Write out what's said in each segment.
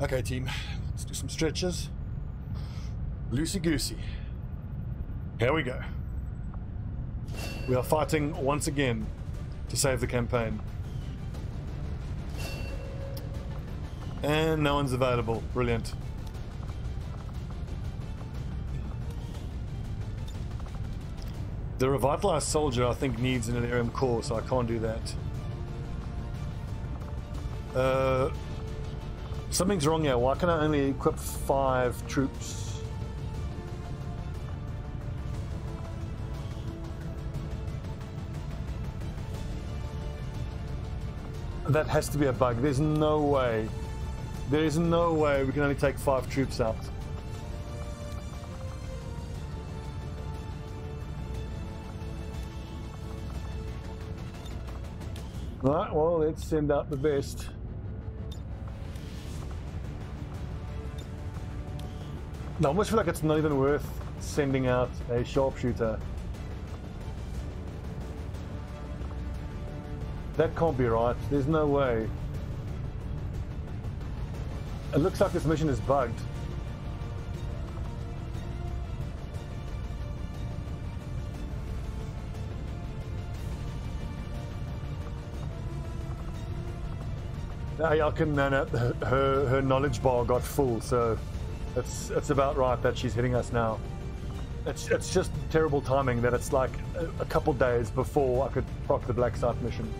Okay, team, let's do some stretches. Loosey-goosey. Here we go. We are fighting once again to save the campaign. And no one's available. Brilliant. The revitalized soldier, I think, needs an Elerium core, so I can't do that. Something's wrong here. Why can I only equip 5 troops? That has to be a bug. There's no way. There is no way we can only take 5 troops out. Right, well, let's send out the best. No, I almost feel like it's not even worth sending out a sharpshooter. That can't be right. There's no way. It looks like this mission is bugged. Her knowledge bar got full, so it's about right that she's hitting us now. It's just terrible timing that it's like a couple days before I could proc the Black Site mission.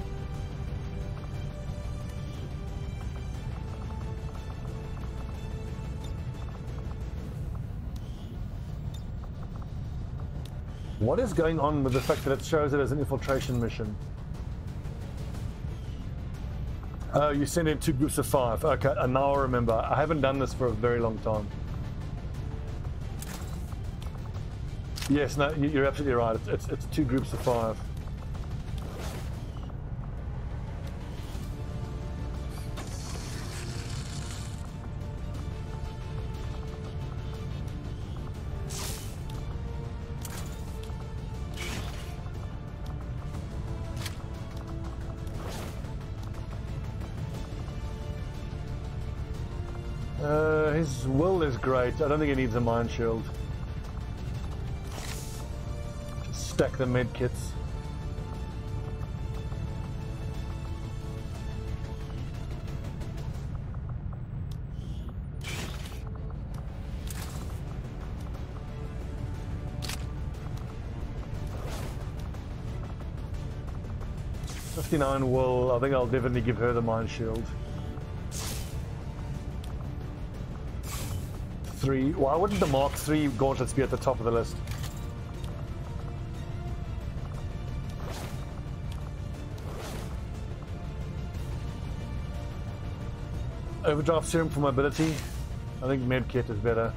What is going on with the fact that it shows it as an infiltration mission? Oh, you send in 2 groups of 5. Okay, and now I remember. I haven't done this for a very long time. Yes, no, you're absolutely right. It's 2 groups of 5. His will is great. I don't think he needs a mine shield. Just stack the med kits. $59 will. I think I'll definitely give her the mine shield. 3. Why wouldn't the Mark 3 gauntlets be at the top of the list? Overdraft serum for mobility. I think medkit is better.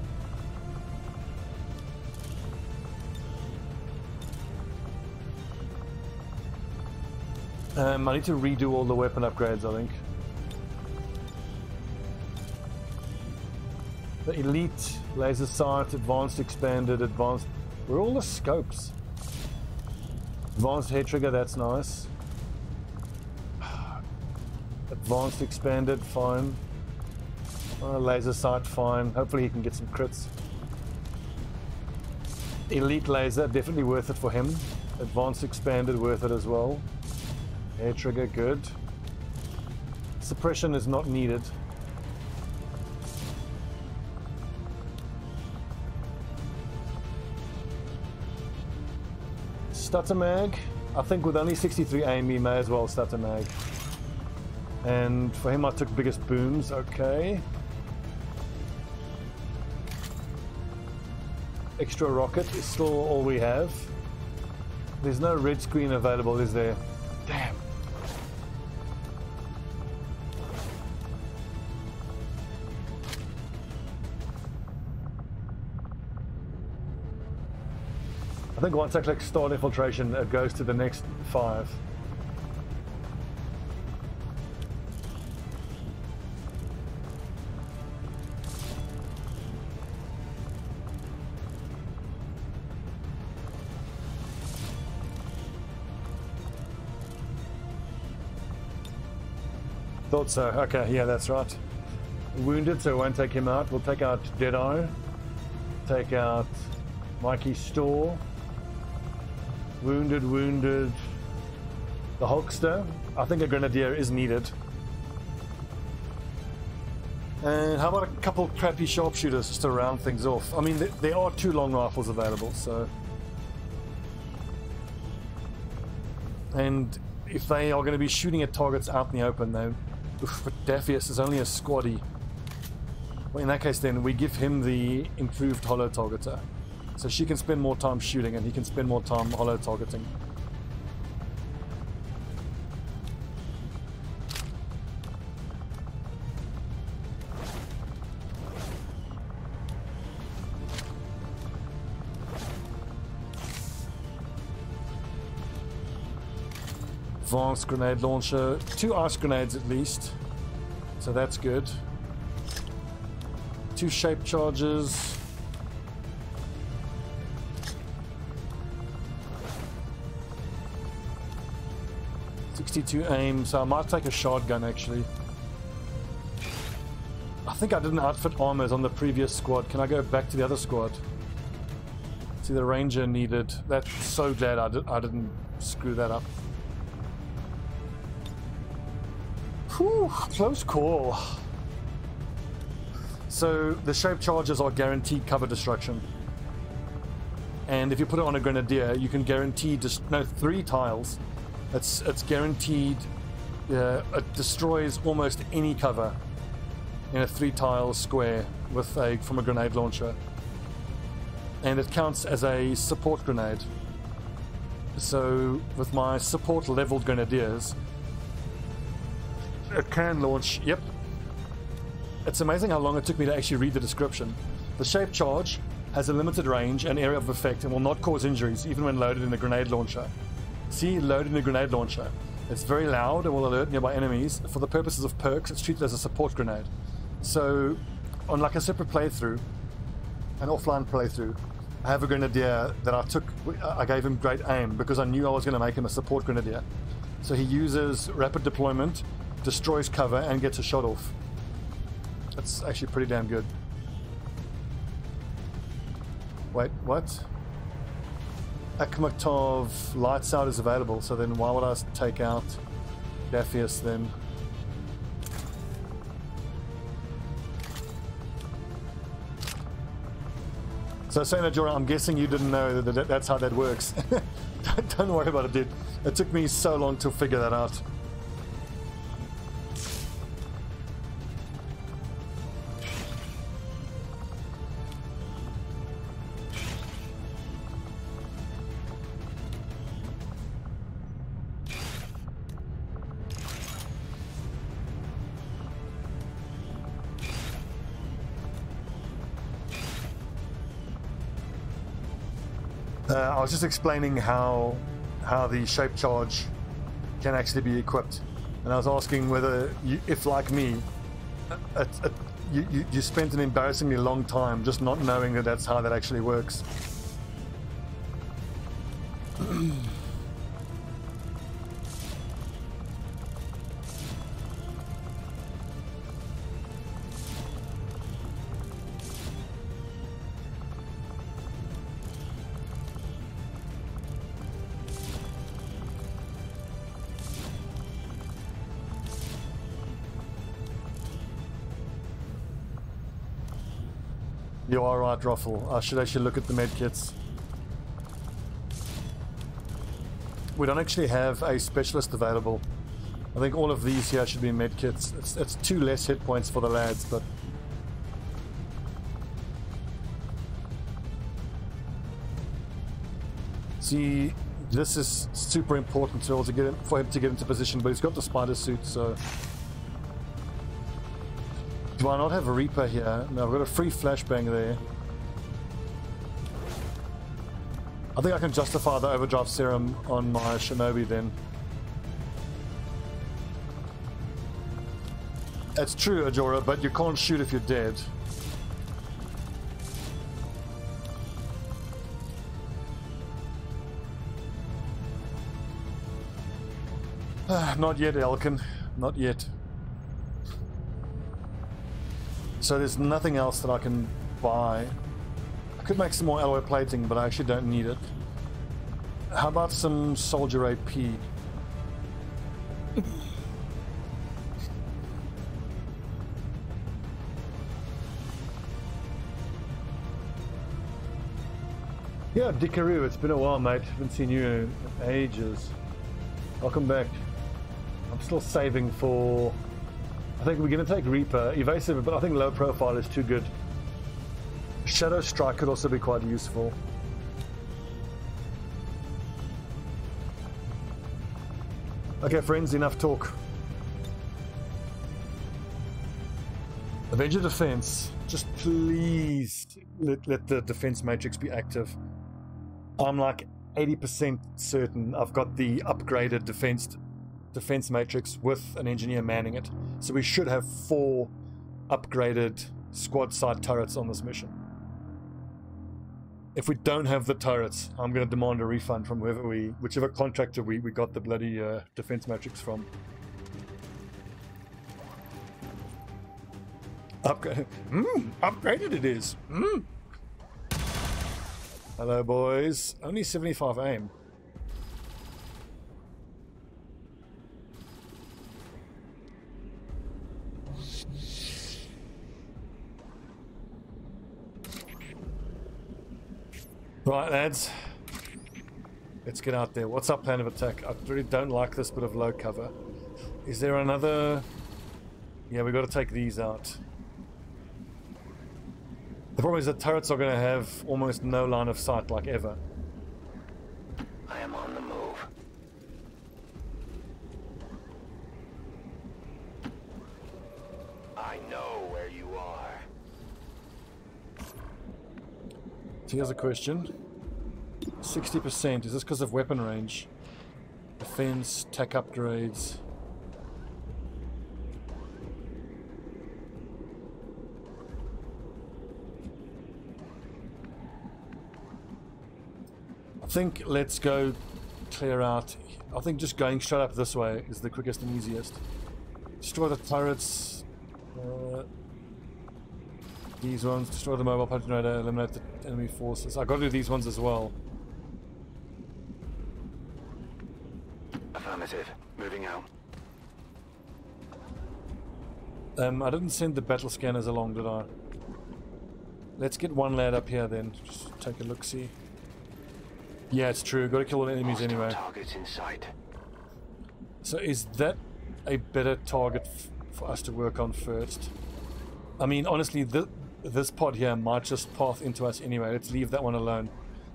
I need to redo all the weapon upgrades, I think. The elite, laser sight, advanced expanded, advanced. Where are all the scopes? Advanced hair trigger, that's nice. Advanced expanded, fine. Laser sight, fine. Hopefully he can get some crits. Elite laser, definitely worth it for him. Advanced expanded, worth it as well. Hair trigger, good. Suppression is not needed. Stutter mag, I think with only 63 aim, he may as well stutter mag. And for him, I took biggest booms. Okay. Extra rocket is still all we have. There's no red screen available, is there? Damn. I think once I click start infiltration, it goes to the next 5. Thought so. Okay, yeah, that's right. wounded, so we won't take him out. We'll take out Deadeye. Take out Mikey Store. Wounded. The Hulkster. I think a Grenadier is needed. And how about a couple crappy Sharpshooters just to round things off? I mean, there are 2 long rifles available, so... And if they are going to be shooting at targets out in the open, though, but Daphius is only a squaddy. Well, in that case, then, we give him the improved holo targeter. So she can spend more time shooting, and he can spend more time holo targeting. Advanced grenade launcher, 2 ice grenades at least, so that's good. 2 shape charges. .62 aim, so I might take a shotgun actually. I think I didn't outfit armors on the previous squad. Can I go back to the other squad? See, the ranger needed. That's so glad I didn't screw that up. Whew, close call. So the shape charges are guaranteed cover destruction, and if you put it on a Grenadier, you can guarantee 3 tiles. It's guaranteed. It destroys almost any cover in a 3-tile square from a grenade launcher, and it counts as a support grenade. So with my support leveled Grenadiers, it can launch. Yep. It's amazing how long it took me to actually read the description. The shape charge has a limited range and area of effect and will not cause injuries even when loaded in a grenade launcher. See, loaded in a grenade launcher. It's very loud and will alert nearby enemies. For the purposes of perks, it's treated as a support grenade. So, on like a separate playthrough, an offline playthrough, I have a Grenadier that I gave him great aim because I knew I was going to make him a support Grenadier. So he uses rapid deployment, destroys cover, and gets a shot off. That's actually pretty damn good. Wait, what? Akhmatov lights out is available, so then why would I take out Daphius then? So Senajora, I'm guessing you didn't know that that's how that works. Don't worry about it, dude. It took me so long to figure that out. I was just explaining how the shape charge can actually be equipped, and I was asking whether, if like me, you spent an embarrassingly long time just not knowing that that's how that actually works. You are right, Ruffle. I should actually look at the medkits. We don't actually have a specialist available. I think all of these here should be medkits. It's 2 less hit points for the lads, but... See, this is super important to also for him to get into position, but he's got the spider suit, so... Do I not have a Reaper here? No, I've got a free flashbang there. I think I can justify the overdrive serum on my Shinobi then. It's true, Ajora, but you can't shoot if you're dead. Not yet, Elkin. Not yet. So there's nothing else that I can buy. I could make some more alloy plating, but I actually don't need it. How about some soldier AP? Yeah, Dickaroo, it's been a while, mate. Haven't seen you in ages. Welcome back. I'm still saving for... I think we're going to take Reaper. Evasive, but I think low profile is too good. Shadow Strike could also be quite useful. Okay, friends, enough talk. Avenger Defense. Just please let the defense matrix be active. I'm like 80% certain I've got the upgraded defense matrix with an engineer manning it. So we should have 4 upgraded squad side turrets on this mission. If we don't have the turrets, I'm going to demand a refund from whichever contractor we got the bloody defense matrix from. Upgraded it is. Hello, boys. Only 75 aim. Right, lads. Let's get out there. What's our plan of attack? I really don't like this bit of low cover. Is there another... Yeah, we've got to take these out. The problem is that turrets are going to have almost no line of sight like ever. I am on the move. I know where you are. So here's a question. 60%, is this because of weapon range? Defense, tech upgrades. I think let's go clear out. I think just going straight up this way is the quickest and easiest. Destroy the turrets. These ones. Destroy the mobile punch generator. Eliminate the enemy forces. I've got to do these ones as well. Affirmative. Moving out. I didn't send the battle scanners along, did I? Let's get one lad up here then. Just take a look-see. Yeah, it's true. Got to kill all the enemies anyway. Targets in sight. So is that a better target for us to work on first? I mean, honestly, this pod here might just path into us anyway. Let's leave that one alone.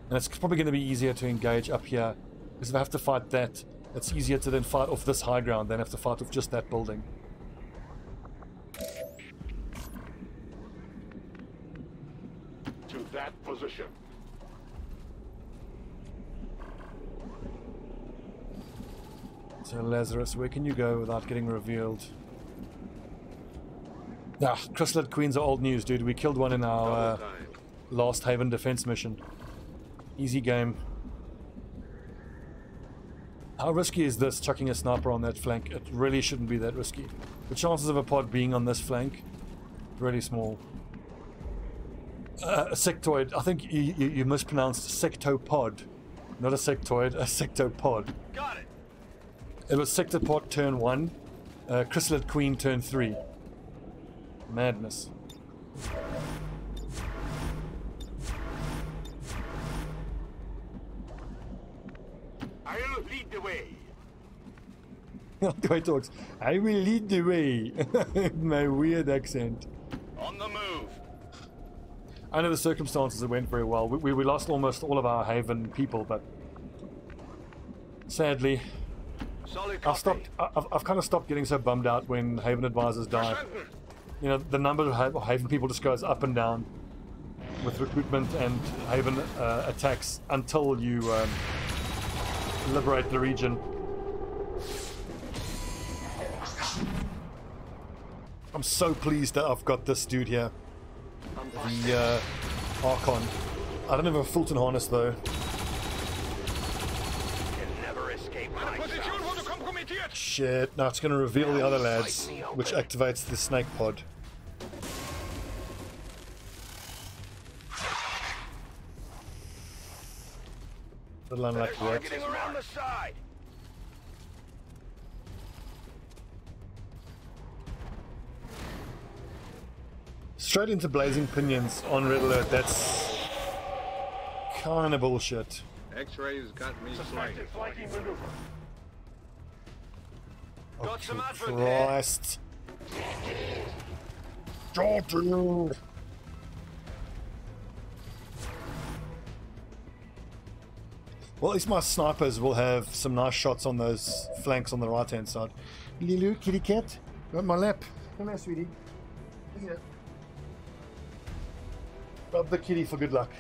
And it's probably going to be easier to engage up here. Because if I have to fight that, it's easier to then fight off this high ground than have to fight off just that building. To that position. So Lazarus, where can you go without getting revealed? Ah, Chrysalid Queens are old news, dude. We killed one in our last Haven defense mission. Easy game. How risky is this, chucking a sniper on that flank? It really shouldn't be that risky. The chances of a pod being on this flank, really small. A sectoid, I think you mispronounced sectopod. Not a sectoid, a sectopod. Got it. It was sectopod turn 1, Chrysalid Queen turn 3. Madness. I'll lead the way. The way he talks. I will lead the way. My weird accent. On the move. Under the circumstances, it went very well. We lost almost all of our Haven people, but sadly, Solid copy. I've kind of stopped getting so bummed out when Haven advisors die. You know, the number of Haven people just goes up and down with recruitment and Haven attacks until you liberate the region. I'm so pleased that I've got this dude here. The Archon. I don't have a Fulton harness though. Can never escape my sight. Shit, now it's going to reveal the other lads, which activates the snake pod. Little unlucky there. Targeting around the side. Straight into blazing pinions on red alert. That's kind of bullshit. X-rays got me flanked. Suspected flanking maneuver. Got some Oh, advert here. Christ. Jordan. Well, at least my snipers will have some nice shots on those flanks on the right hand side. Lilu, kitty cat, you're on my lap. Come here, sweetie. Here. Rub the kitty for good luck.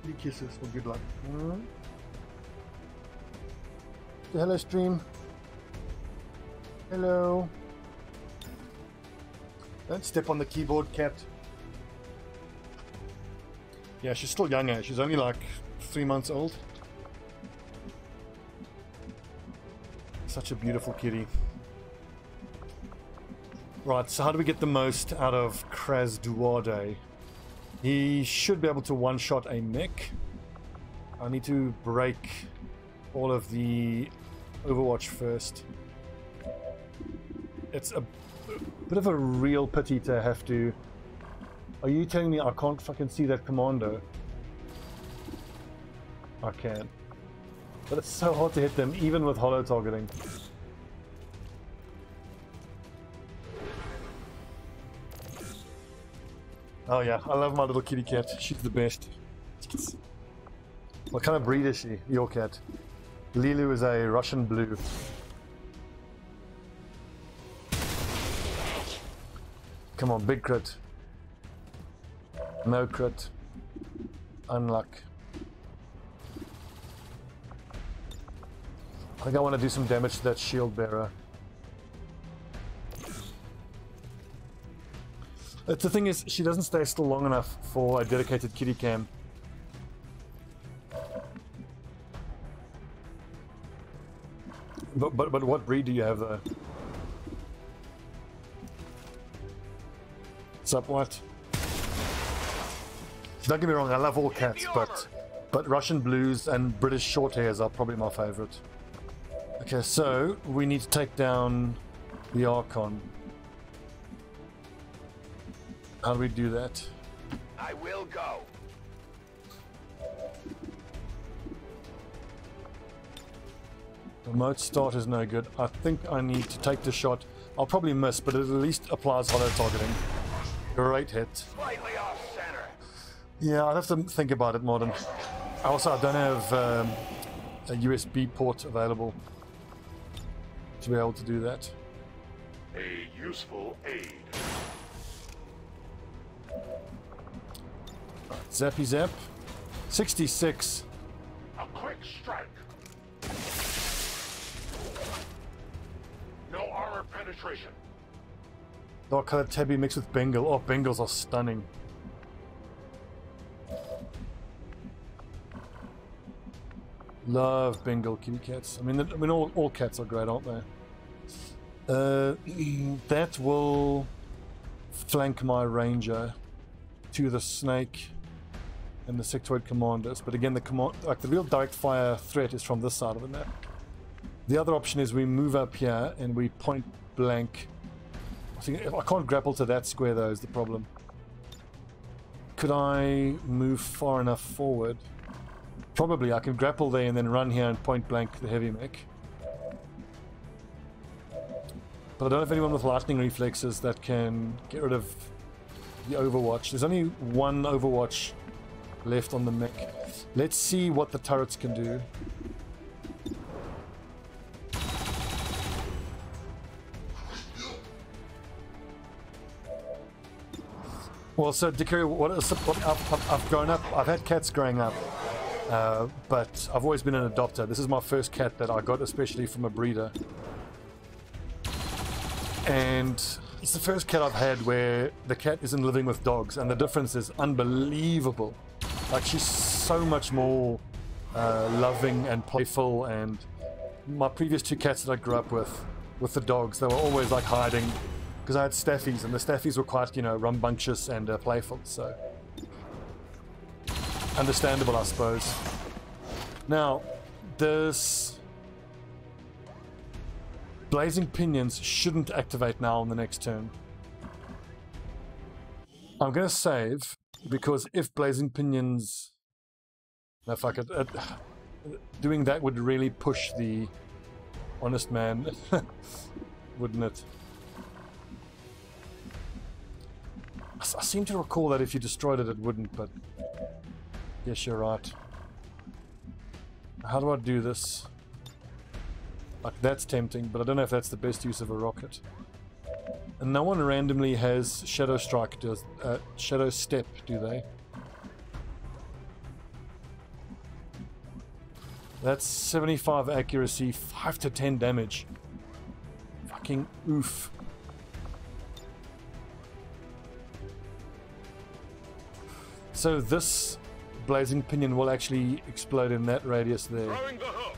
Kitty kisses for good luck. Say hello, stream. Hello. Don't step on the keyboard, cat. Yeah, she's still younger. She's only like 3 months old. Such a beautiful kitty. Right, so how do we get the most out of Krasduade? He should be able to one-shot a mech. I need to break all of the Overwatch first. It's a bit of a real pity to have to... Are you telling me I can't fucking see that commando? I can. But it's so hard to hit them, even with holo targeting. Oh yeah, I love my little kitty cat. She's the best. What kind of breed is she, your cat? Lilu is a Russian blue. Come on, big crit. No crit. Unluck. I think I want to do some damage to that shield bearer. The thing is, she doesn't stay still long enough for a dedicated kitty cam. But what breed do you have though? What's up, what? Don't get me wrong, I love all cats, but Russian blues and British short hairs are probably my favorite. Okay, so we need to take down the Archon. How do we do that? I will go. Remote start is no good. I think I need to take the shot. I'll probably miss, but it at least applies holo targeting. Great hit. Slightly off center. Yeah, I'd have to think about it, Modern. Also, I don't have a USB port available to be able to do that. A useful aid. Right, zappy zap. 66. A quick strike. No armor penetration. Dark colored tabby mixed with Bengal. Oh, Bengals are stunning. Love Bengal kitty cats. I mean, all cats are great, aren't they? That will flank my ranger to the snake and the sectoid commanders. But again, the real direct fire threat is from this side of the map. The other option is we move up here and we point blank. I can't grapple to that square though, is the problem. Could I move far enough forward? Probably. I can grapple there and then run here and point blank the heavy mech. But I don't have anyone with lightning reflexes that can get rid of the Overwatch. There's only one Overwatch left on the mech. Let's see what the turrets can do. Well, so Dickery, I've grown up. I've had cats growing up, but I've always been an adopter. This is my first cat that I got, especially from a breeder, and it's the first cat I've had where the cat isn't living with dogs, and the difference is unbelievable. Like, she's so much more loving and playful. And my previous two cats that I grew up with the dogs, they were always like hiding because I had staffies, and the staffies were quite, you know, rambunctious and playful, so understandable, I suppose. Now, this blazing pinions shouldn't activate now on the next turn. I'm going to save, because if blazing pinions... No, fuck it. Doing that would really push the honest man, wouldn't it? I seem to recall that if you destroyed it, it wouldn't, but... Yes, you're right. How do I do this? Like, that's tempting, but I don't know if that's the best use of a rocket. And no one randomly has Shadow Strike, does Shadow Step, do they? That's 75 accuracy, 5 to 10 damage. Fucking oof. So this blazing pinion will actually explode in that radius there. Throwing the hook.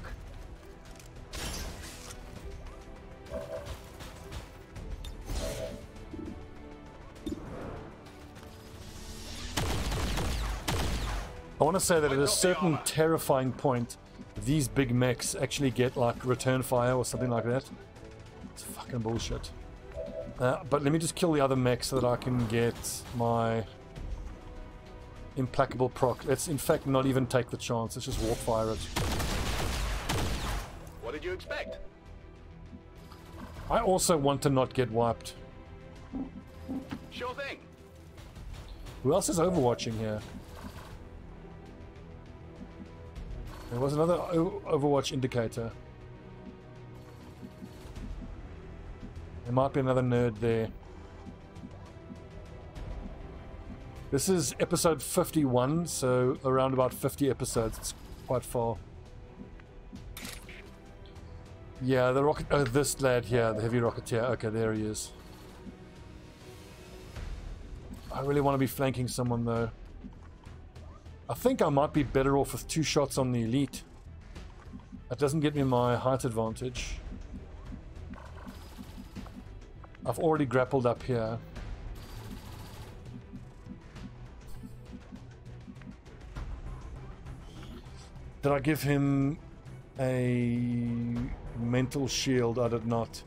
I want to say that at a certain terrifying point, these big mechs actually get like return fire or something like that. It's fucking bullshit. But let me just kill the other mechs so that I can get my implacable proc. Let's in fact not even take the chance. Let's just warp fire it. What did you expect? I also want to not get wiped. Sure thing. Who else is overwatching here? There was another Overwatch indicator. There might be another nerd there. This is episode 51, so around about 50 episodes. It's quite far. Yeah, the rocket... Oh, this lad here, the heavy rocketeer. Okay, there he is. I really want to be flanking someone, though. I think I might be better off with 2 shots on the elite. That doesn't get me my height advantage. I've already grappled up here. Did I give him a mental shield? I did not.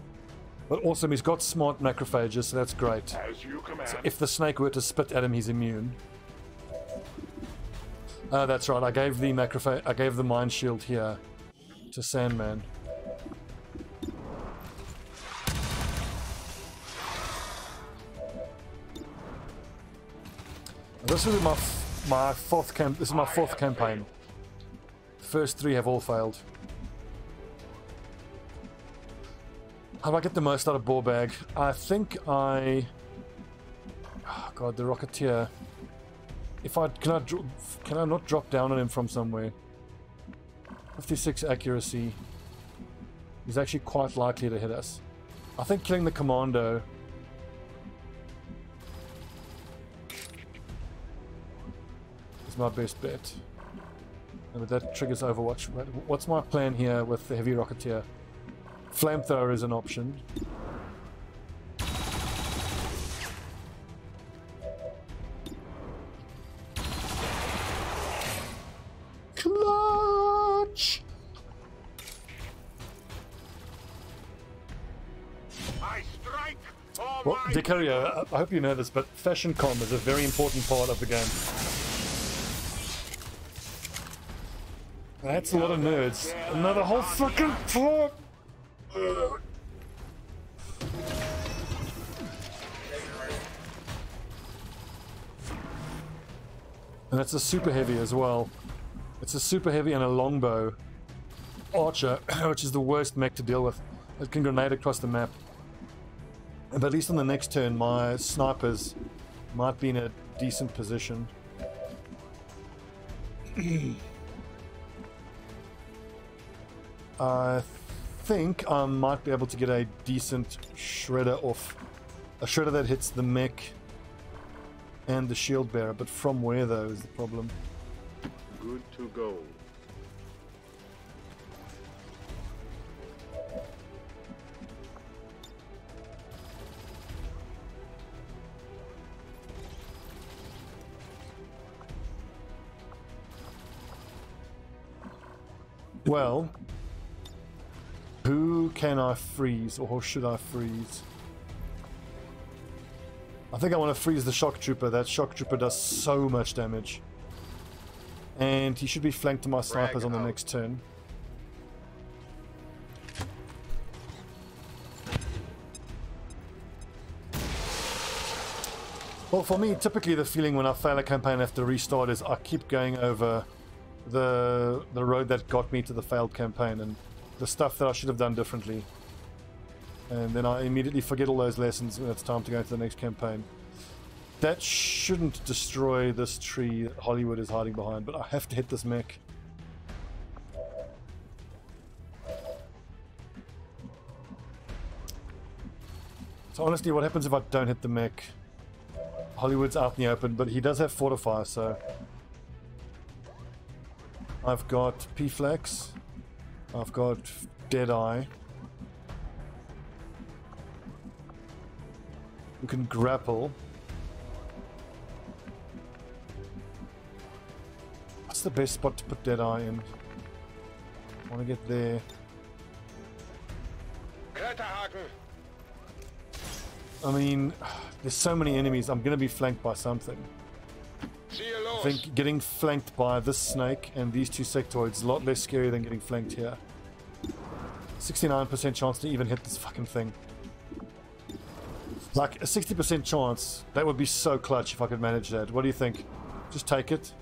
But awesome, he's got smart macrophages, so that's great. As you command. So if the snake were to spit at him, he's immune. That's right. I gave the mind shield here to Sandman. This is my fourth camp. This is my 4th campaign. The first 3 have all failed. How do I get the most out of Ball Bag? I think I... Oh god, the Rocketeer. If I can I not drop down on him from somewhere? 56 accuracy. He's actually quite likely to hit us. I think killing the Commando is my best bet. But that triggers Overwatch. What's my plan here with the heavy Rocketeer? Flamethrower is an option. Clutch! I strike. Well, Vicario, I hope you know this, but fashion com is a very important part of the game. That's a lot of nerds. Another whole fucking plot! And it's a super heavy as well. It's a super heavy and a longbow archer, which is the worst mech to deal with. It can grenade across the map. But at least on the next turn, my snipers might be in a decent position. I think I might be able to get a decent shredder off. A shredder that hits the mech and the shield bearer, but from where though is the problem. Good to go. Well, who can I freeze, or should I freeze? I think I want to freeze the shock trooper. That shock trooper does so much damage. And he should be flanked to my snipers on the next turn. Well, for me, typically the feeling when I fail a campaign and have to restart is I keep going over the road that got me to the failed campaign and the stuff that I should have done differently. And then I immediately forget all those lessons when it's time to go to the next campaign. That shouldn't destroy this tree that Hollywood is hiding behind, but I have to hit this mech. So honestly, what happens if I don't hit the mech? Hollywood's out in the open, but he does have Fortify, so... I've got P-Flex. I've got Deadeye. We can grapple. What's the best spot to put Deadeye in? I want to get there. I mean, there's so many enemies. I'm going to be flanked by something. I think getting flanked by this snake and these two sectoids is a lot less scary than getting flanked here. 69% chance to even hit this fucking thing. Like a 60% chance. That would be so clutch if I could manage that. What do you think? Just take it.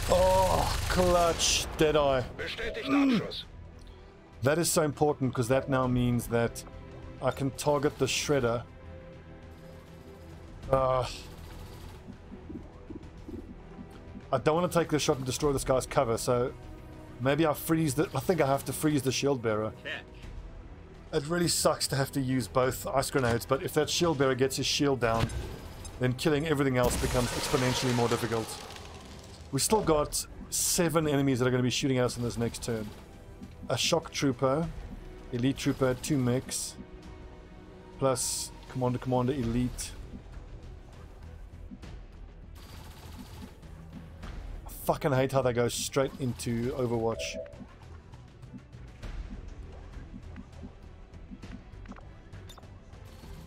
Oh, clutch. Deadeye. That is so important because that now means that I can target the shredder. I don't want to take the shot and destroy this guy's cover, so maybe I freeze the... I think I have to freeze the shield bearer. It really sucks to have to use both ice grenades, but if that shield bearer gets his shield down, then killing everything else becomes exponentially more difficult. We still got 7 enemies that are going to be shooting at us in this next turn. A shock trooper, elite trooper, 2 mechs, plus commander, elite. I fucking hate how they go straight into Overwatch.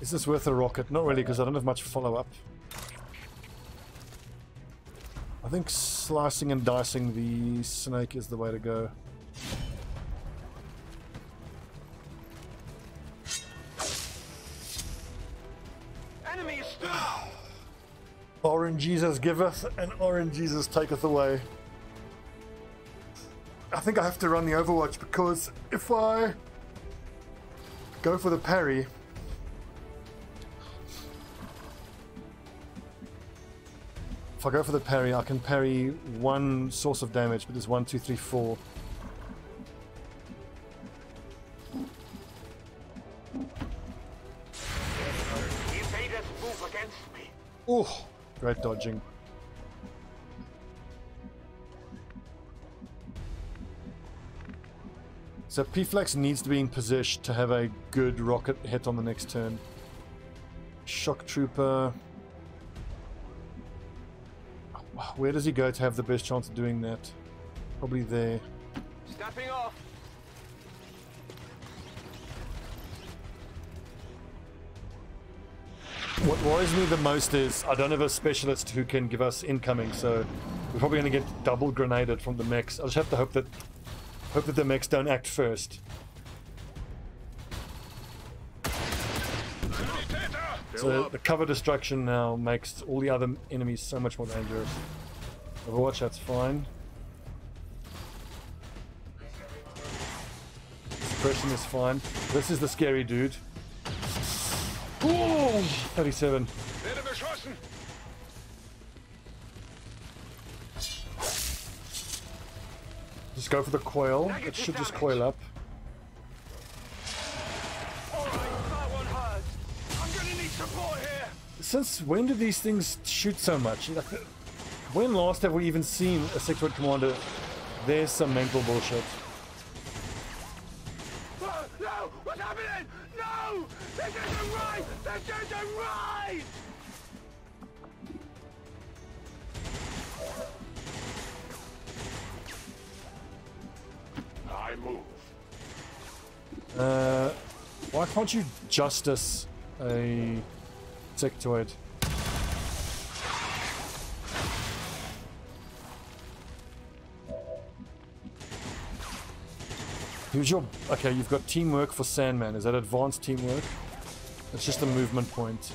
Is this worth a rocket? Not really, because I don't have much follow-up. I think slicing and dicing the snake is the way to go. Orange Jesus giveth and Orange Jesus taketh away. I think I have to run the Overwatch because if I go for the parry, I can parry one source of damage, but there's 1, 2, 3, 4. Oh, great dodging. So P-Flex needs to be in position to have a good rocket hit on the next turn. Shock Trooper. Where does he go to have the best chance of doing that? Probably there. Snapping off. What worries me the most is I don't have a specialist who can give us incoming, so we're probably going to get double grenaded from the mechs. I just have to hope that the mechs don't act first. So the cover destruction now makes all the other enemies so much more dangerous. Overwatch, that's fine. Suppression is fine. This is the scary dude. Ooh, 37. Just go for the coil. It should just coil up. Since when do these things shoot so much? When last have we even seen a sectoid commander? There's some mental bullshit. No! What's happening? No! This isn't right! This isn't right! move. Why can't you justice a sectoid? Who's your... Okay, you've got teamwork for Sandman. Is that advanced teamwork? It's just a movement point.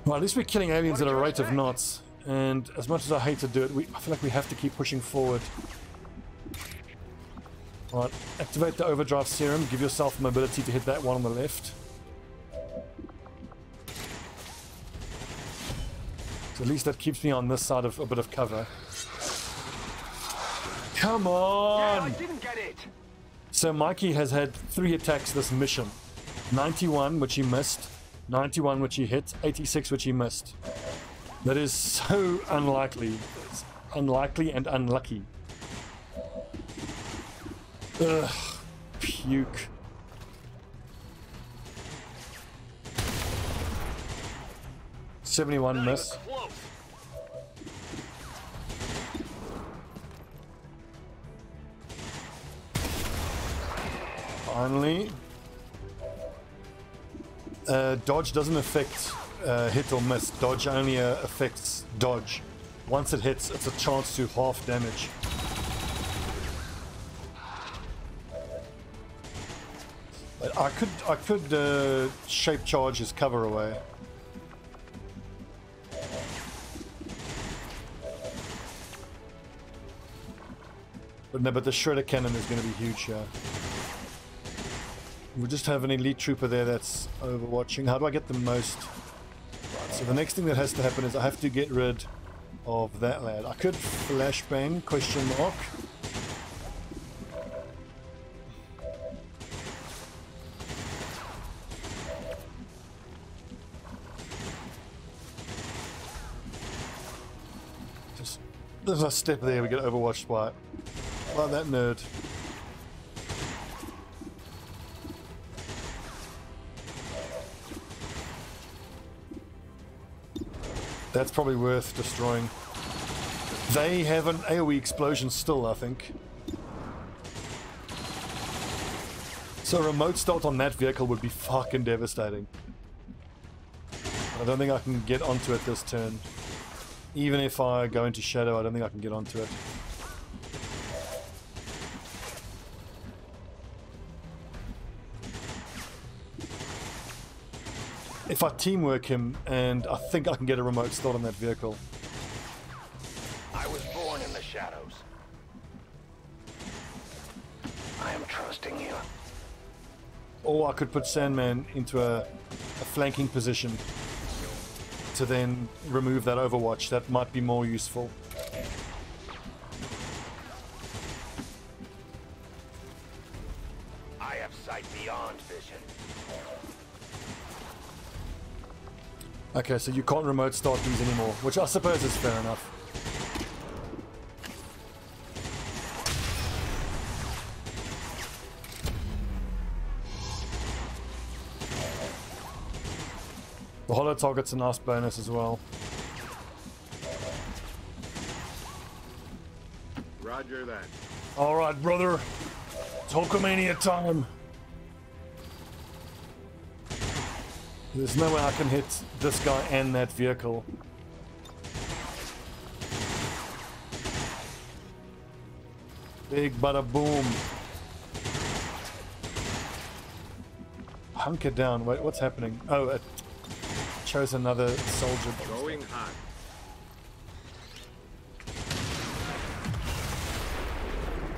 Well, at least we're killing aliens at a rate of knots. And as much as I hate to do it, I feel like we have to keep pushing forward. Alright, activate the overdrive serum. Give yourself mobility to hit that one on the left. So at least that keeps me on this side of a bit of cover. Come on! Yeah, I didn't get it. So Mikey has had 3 attacks this mission. 91, which he missed. 91, which he hit. 86, which he missed. That is so unlikely. It's unlikely and unlucky. Ugh. Puke. $71 miss. Finally. Dodge doesn't affect hit or miss. Dodge only affects dodge. Once it hits, it's a chance to half damage. But I could shape charge his cover away. But no, but the shredder cannon is going to be huge here. We just have an elite trooper there that's overwatching. How do I get the most? Right, so the next thing that has to happen is I have to get rid of that lad. I could flashbang, question mark. Just, there's a step there, we get overwatched by that nerd. That's probably worth destroying. They have an AoE explosion still, I think. So a remote start on that vehicle would be fucking devastating. I don't think I can get onto it this turn. Even if I go into shadow, I don't think I can get onto it. If I teamwork him, and I think I can get a remote start on that vehicle. I was born in the shadows. I am trusting you. Or I could put Sandman into a flanking position to then remove that overwatch. That might be more useful. I have sight beyond vision. Okay, so you can't remote start these anymore, which I suppose is fair enough. The holo target's a nice bonus as well. Roger that. Alright, brother. Hulkamania time. There's no way I can hit this guy and that vehicle. Big bada boom. Hunker down. Wait, what's happening? Oh, it chose another soldier. Going hot.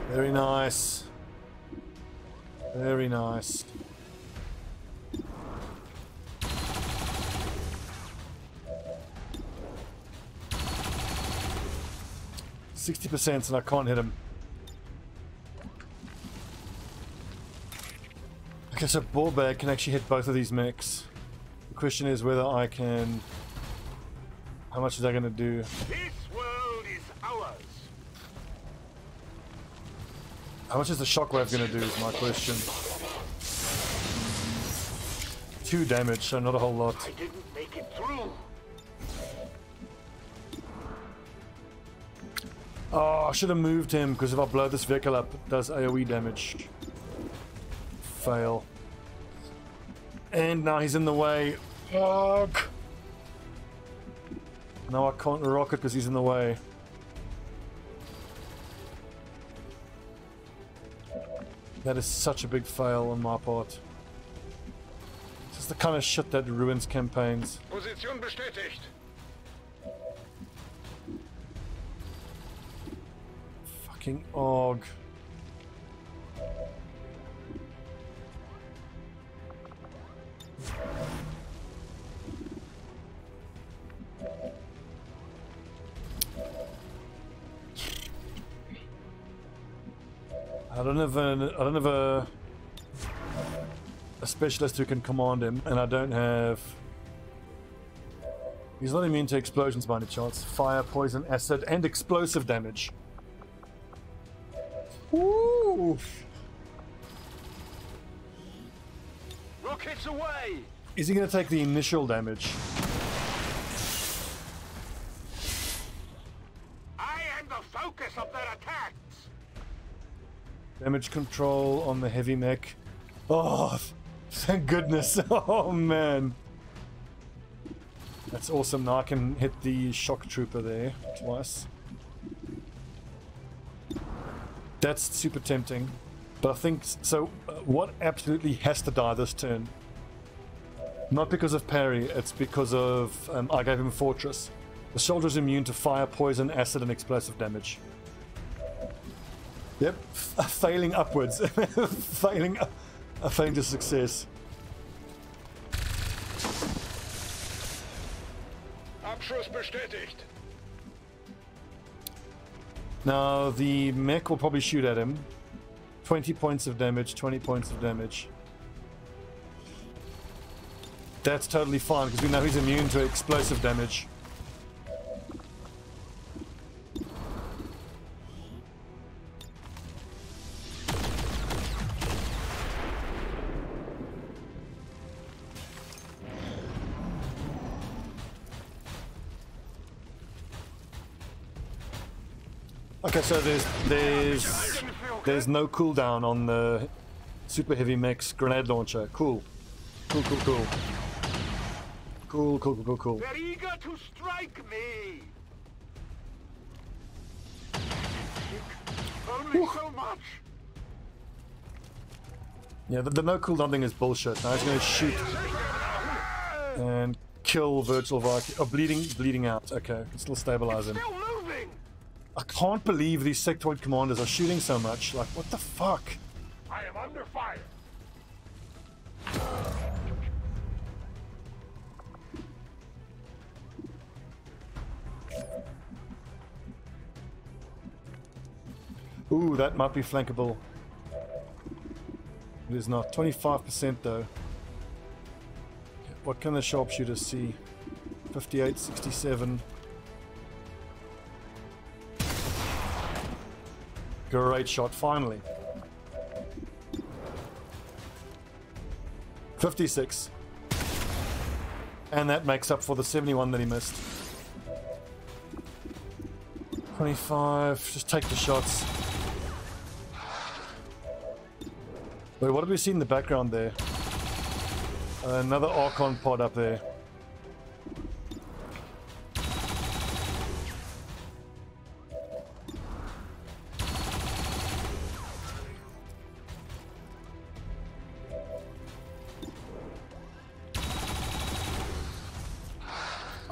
Very nice. Very nice. %, and I can't hit him. Okay, so ball bag can actually hit both of these mechs. The question is whether I can... How much is that going to do? This world is ours. How much is the shockwave going to do is my question. 2 damage, so not a whole lot. I didn't make it through. Oh, I should have moved him, because if I blow this vehicle up, it does AoE damage. Fail. And now he's in the way. Fuck! Now I can't rock it because he's in the way. That is such a big fail on my part. This is the kind of shit that ruins campaigns. Position bestätigt. Fucking AUG. I don't have a specialist who can command him, and I don't have. He's not immune to explosions by any chance. Fire, poison, acid, and explosive damage. Woo! Rockets away! Is he going to take the initial damage? I am the focus of their attacks! Damage control on the heavy mech. Oh, thank goodness. Oh, man. That's awesome. Now I can hit the shock trooper there twice. That's super tempting. But I think... So, what absolutely has to die this turn? Not because of parry, it's because of... I gave him Fortress. The soldier is immune to fire, poison, acid, and explosive damage. Yep, failing upwards. failing to success. Abschuss bestätigt. Now the mech will probably shoot at him. 20 points of damage, 20 points of damage. That's totally fine because we know he's immune to explosive damage. Okay, so there's no cooldown on the super heavy mech's grenade launcher. Cool. Cool. They're eager to strike me! Only so much! Yeah, the no cooldown thing is bullshit. Now he's going to shoot and kill Virtual Viking. Oh, bleeding out. Okay, can still stabilize him. Still moving! I can't believe these sectoid commanders are shooting so much. Like, what the fuck? I am under fire. Ooh, that might be flankable. It is not. 25% though. What can the Sharpshooter see? 58, 67. Great shot, finally. 56. And that makes up for the 71 that he missed. 25. Just take the shots. Wait, what have we seen in the background there? Another Archon pod up there.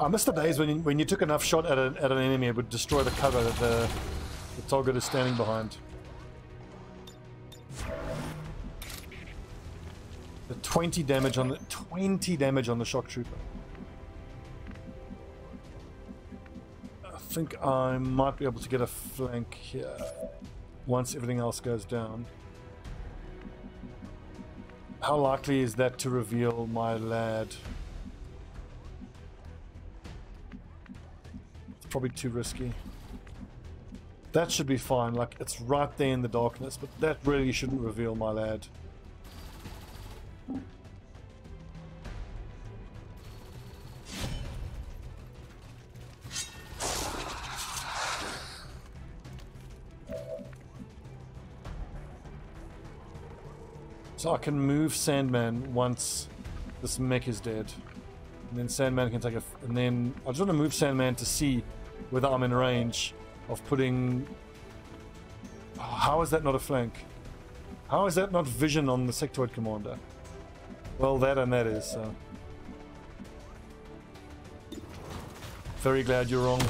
I miss the days when you took enough shot at an enemy, it would destroy the cover that the target is standing behind. The 20 damage on the shock trooper. I think I might be able to get a flank here once everything else goes down. How likely is that to reveal my lad? It's probably too risky. That should be fine, like it's right there in the darkness, but that really shouldn't reveal my lad. So I can move Sandman once this mech is dead. And then Sandman can take a... And then I just want to move Sandman to see whether I'm in range of putting... Oh, how is that not a flank? How is that not vision on the sectoid commander? Well, that and that is, so... Very glad you're wrong.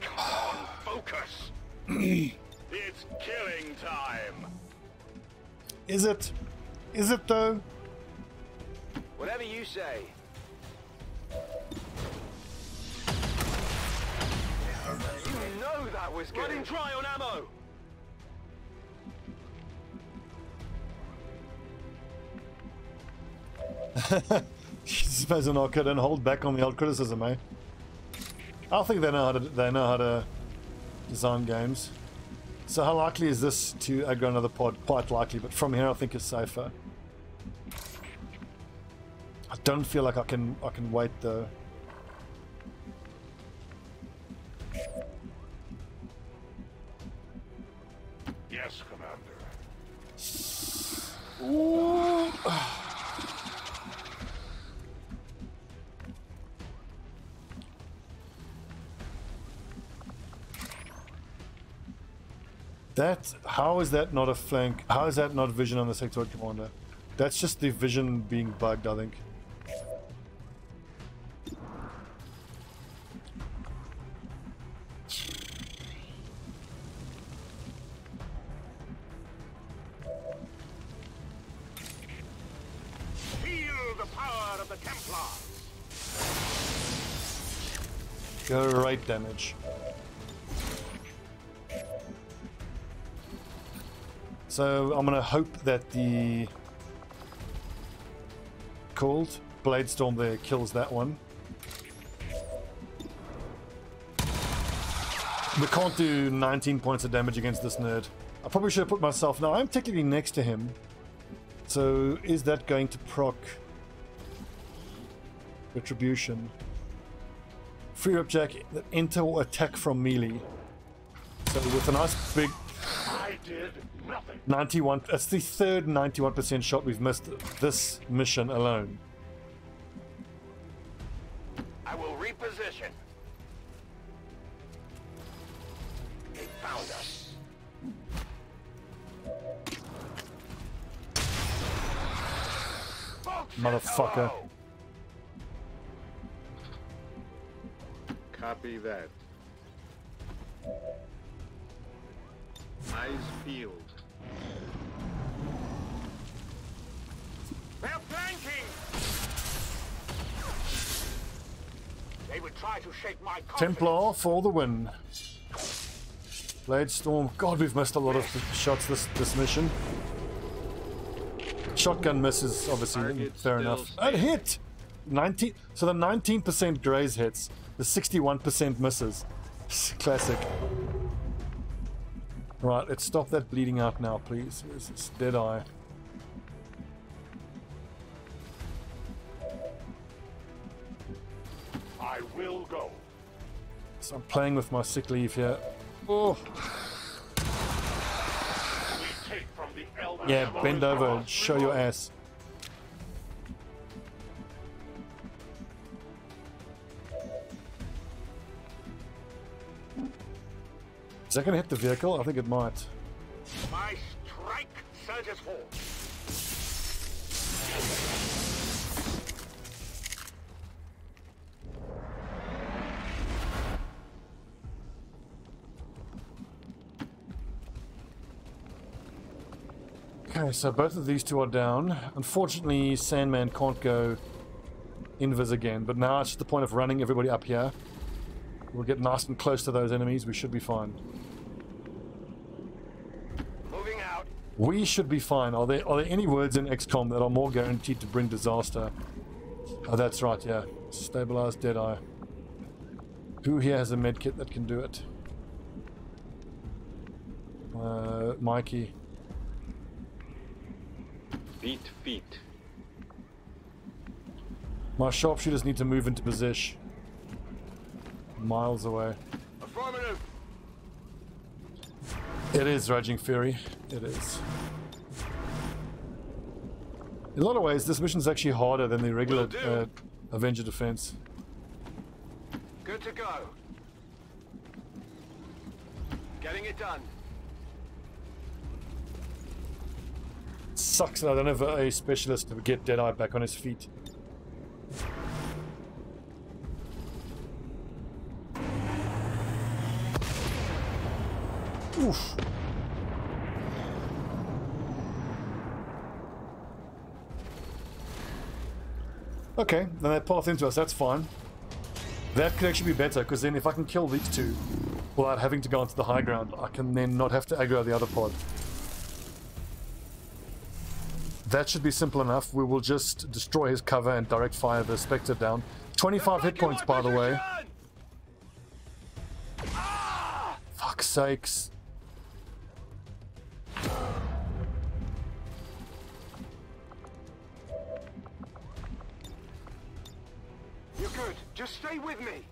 Come on, focus. It's killing time. Is it? Is it though? Whatever you say. You know that was good. Running dry on ammo. Suppose an arcade and hold back on the old criticism, eh? I think they know how to design games. So how likely is this to aggro another pod? Quite likely, but from here I think it's safer. I don't feel like I can wait though. Yes, Commander. Ooh. How is that not a flank? How is that not vision on the sectoid commander? That's just the vision being bugged, I think. Feel the power of the Templars. Great damage. So I'm gonna hope that the called Bladestorm there kills that one. We can't do 19 points of damage against this nerd. I probably should have put myself... Now I'm technically next to him. So is that going to proc Retribution? Free up jack, enter or attack from melee. So with a nice big... I did nothing. 91, that's the third 91% shot we've missed this mission alone. I will reposition. They found us. Motherfucker. Copy that. Eyes peeled. They're flanking! They would try to shake my confidence. Templar for the win. Bladestorm. God, we've missed a lot of shots this mission. Shotgun misses, obviously, Target fair still enough. standing. It hit! 19. So the 19% graze hits, the 61% misses. Classic. Right, let's stop that bleeding out now, please. Where's this dead eye? I will go. So I'm playing with my sick leave here. Oh, We take from the elders. yeah, bend over and show your ass. Is that going to hit the vehicle? I think it might. My strike surges forward. Okay, so both of these two are down. Unfortunately, Sandman can't go invis again, but now it's just the point of running everybody up here. We'll get nice and close to those enemies. We should be fine. Moving out. We should be fine. Are there any words in XCOM that are more guaranteed to bring disaster? Oh, that's right, yeah. Stabilized Deadeye. Who here has a medkit that can do it? Mikey. Feet. My sharpshooters need to move into position. Miles away. Affirmative. It is Raging Fury. It is. In a lot of ways, this mission is actually harder than the regular Avenger Defense. Good to go. Getting it done. Sucks that I don't have a specialist to get Deadeye back on his feet. Oof. Okay, then they path into us, that's fine. That could actually be better, because then if I can kill these two without having to go onto the high ground, I can then not have to aggro the other pod. That should be simple enough. We will just destroy his cover and direct fire the Spectre down. 25 hit points, by the way. Fuck's sakes. You're good. Just stay with me.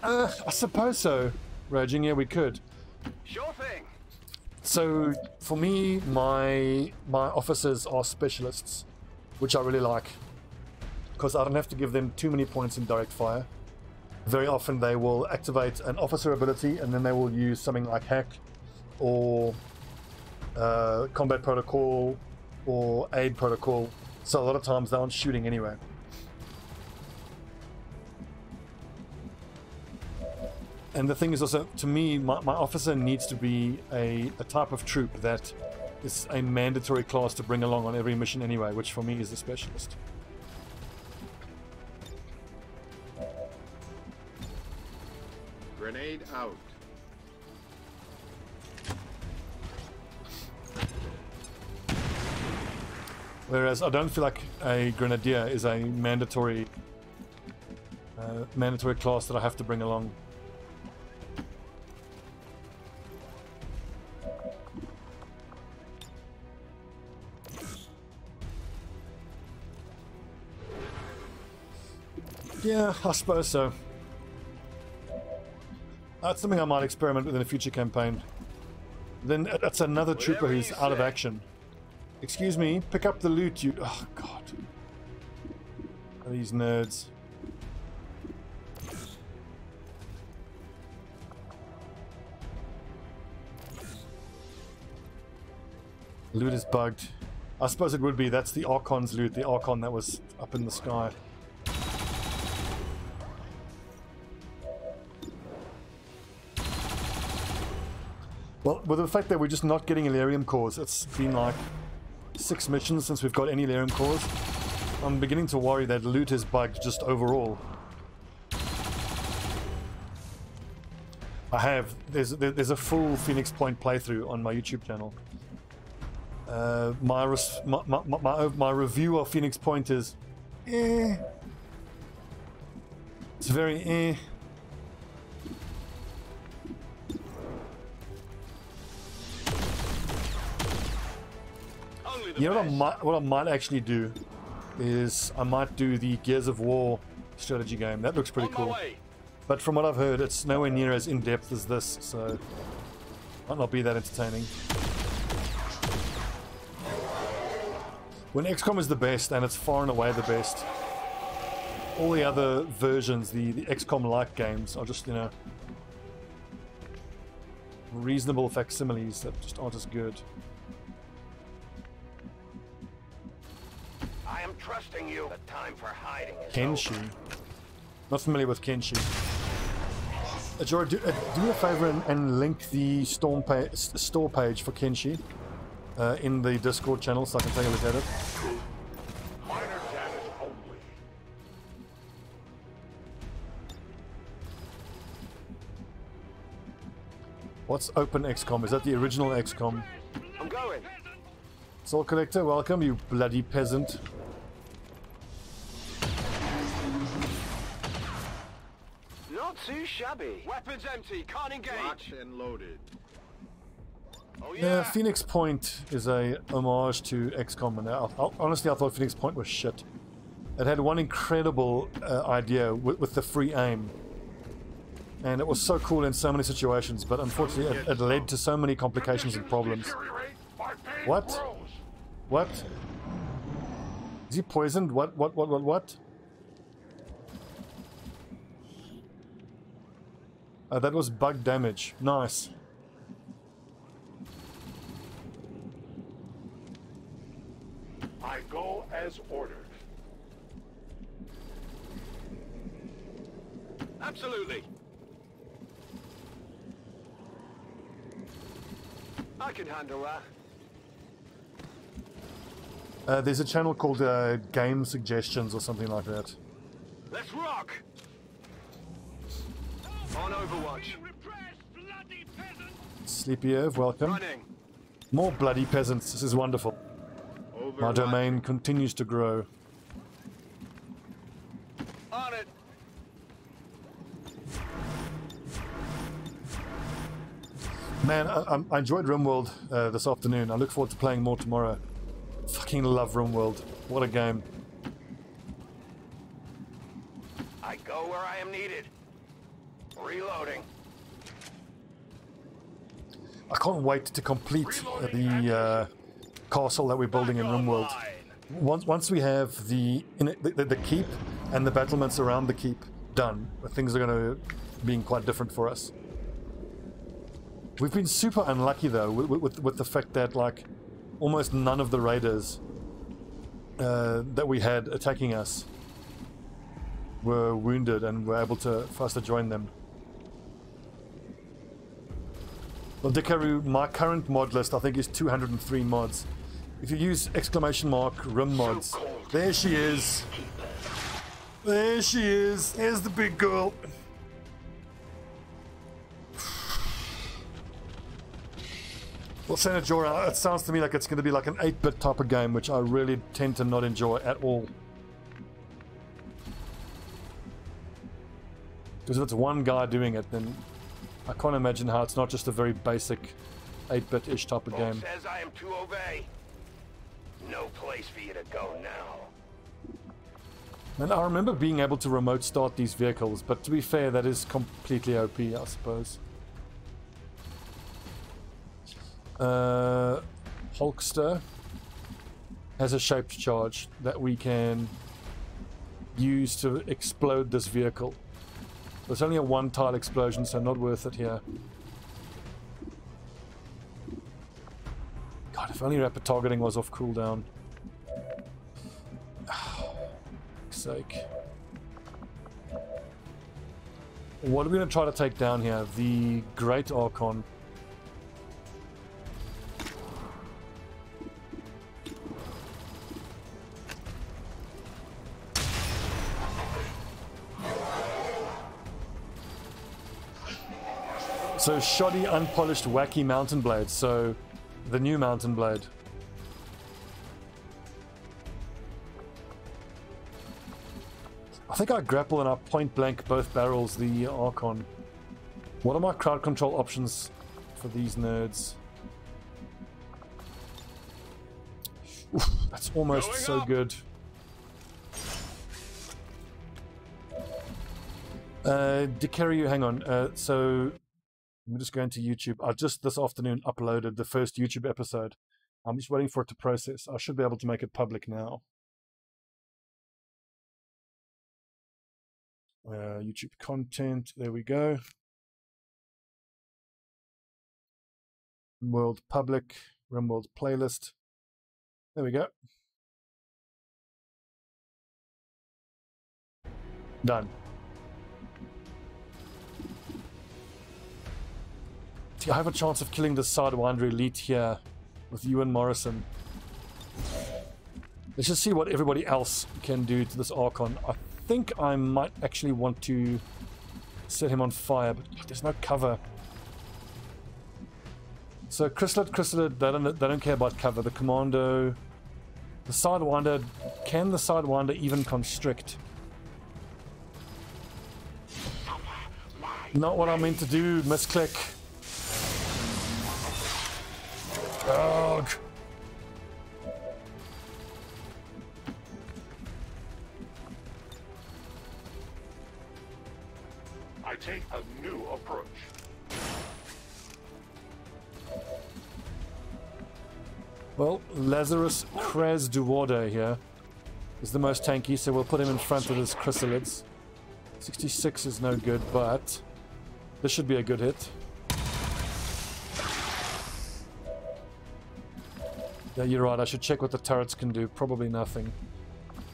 I suppose so, Raging. Yeah, we could. Sure thing. So, for me, my officers are specialists, which I really like, because I don't have to give them too many points in direct fire. Very often they will activate an officer ability, and then they will use something like hack, or combat protocol, or aid protocol. So a lot of times they aren't shooting anyway. And the thing is also, to me, my officer needs to be a type of troop that is a mandatory class to bring along on every mission anyway, which for me is the specialist. Grenade out. Whereas I don't feel like a Grenadier is a mandatory class that I have to bring along. Yeah, I suppose so. That's something I might experiment with in a future campaign. Then that's another trooper who's out of action. Excuse me, pick up the loot, you... Oh, God. These nerds. Loot is bugged. I suppose it would be. That's the Archon's loot, the Archon that was up in the sky. Well, with the fact that we're just not getting Elerium cores, it's been like 6 missions since we've got any Elerium cores. I'm beginning to worry that loot is bugged just overall. I have. There's a full Phoenix Point playthrough on my YouTube channel. My review of Phoenix Point is eh. It's very eh. You know what I might actually do is I might do the Gears of War strategy game. That looks pretty cool. But from what I've heard, it's nowhere near as in-depth as this, so might not be that entertaining. When XCOM is the best, and it's far and away the best, all the other versions, the XCOM-like games, are just, you know, reasonable facsimiles that just aren't as good. I am trusting you. The time for hiding is Kenshi. over. Not familiar with Kenshi. Jorah, do me a favor and link the store page for Kenshi in the Discord channel so I can take a look at it. Minor damage only. What's Open XCOM? Is that the original XCOM? I'm going. Soul Collector, welcome, you bloody peasant. Not too shabby. Weapons empty. Can't engage. Locked and loaded. Oh Yeah, Phoenix Point is a homage to XCOM, and honestly I thought Phoenix Point was shit. It had one incredible idea with the free aim. And it was so cool in so many situations, but unfortunately it led to so many complications and problems. What? What? Is he poisoned? What? That was bug damage. Nice. I go as ordered. Absolutely. I can handle that. There's a channel called Game Suggestions or something like that. Let's rock! On Overwatch. Sleepy Earth, welcome. Running. More bloody peasants. This is wonderful. My domain continues to grow. On it. Man, I enjoyed RimWorld this afternoon. I look forward to playing more tomorrow. Fucking love RimWorld. What a game. I go where I am needed. Reloading. I can't wait to complete the castle that we're building in RimWorld. Once we have the keep and the battlements around the keep done, things are going to be quite different for us. We've been super unlucky though with the fact that like almost none of the raiders that we had attacking us were wounded and were able for us to join them. Well, Dikaru, my current mod list I think is 203 mods. If you use !Rim mods, there she is. There she is. There's the big girl. Well, Senator Jorah, it sounds to me like it's going to be like an 8-bit type of game, which I really tend to not enjoy at all. Because if it's one guy doing it, then I can't imagine how it's not just a very basic 8-bit-ish type of game. Says I am to obey. No place for you to go now. And I remember being able to remote start these vehicles, but to be fair, that is completely OP, I suppose. Hulkster has a shaped charge that we can use to explode this vehicle. There's only a one-tile explosion, so not worth it here. God, if only rapid targeting was off cooldown. Sake. What are we going to try to take down here? The Great Archon. So shoddy, unpolished, wacky mountain blade. So the new mountain blade. I think I grapple and I point blank both barrels the Archon. What are my crowd control options for these nerds? Oof, that's almost so good. Dikaru, hang on. So I'm just going to YouTube. I just this afternoon uploaded the first YouTube episode. I'm just waiting for it to process. I should be able to make it public now. YouTube content, there we go. World public, RimWorld playlist. There we go. Done. See, I have a chance of killing the Sidewinder elite here with Ewan Morrison. Let's just see what everybody else can do to this Archon. I think I might actually want to set him on fire, but there's no cover. So Chrysalid, they don't care about cover. The Commando, the Sidewinder, can the Sidewinder even constrict? Not what I meant to do, misclick. Ugh. I take a new approach. Well, Lazarus Kraz Duwarde here is the most tanky, so we'll put him in front of his chrysalids. 66 is no good, but this should be a good hit. Yeah, you're right, I should check what the turrets can do. Probably nothing.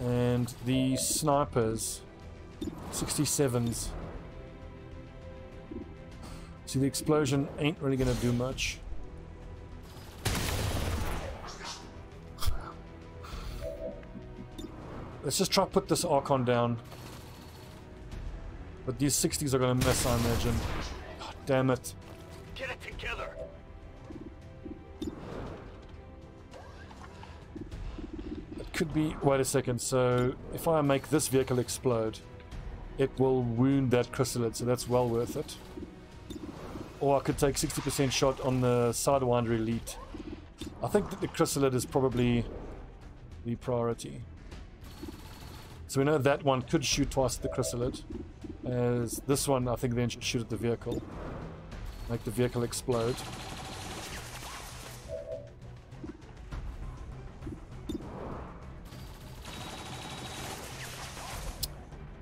And the snipers, 67s. See, the explosion ain't really going to do much. Let's just try to put this Archon down. But these 60s are going to miss, I imagine. God damn it. Get it together. It could be... Wait a second. So, if I make this vehicle explode, it will wound that chrysalid, so that's well worth it. Or I could take 60% shot on the Sidewinder Elite. I think that the chrysalid is probably the priority. So we know that one could shoot twice at the chrysalid, as this one I think then should shoot at the vehicle, make the vehicle explode.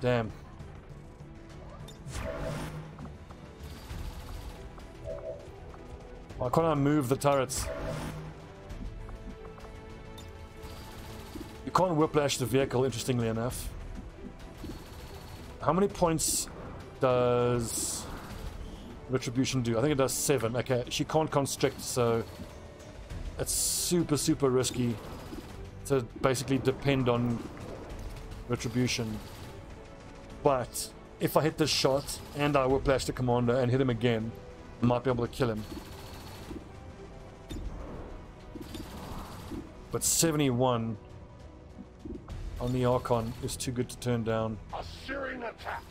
Damn. Why can't I move the turrets? You can't whiplash the vehicle, interestingly enough. How many points does Retribution do? I think it does 7. Okay, she can't constrict, so it's super risky to basically depend on Retribution. But if I hit this shot and I whiplash the commander and hit him again, I might be able to kill him. But 71 on the Archon is too good to turn down. A searing attack.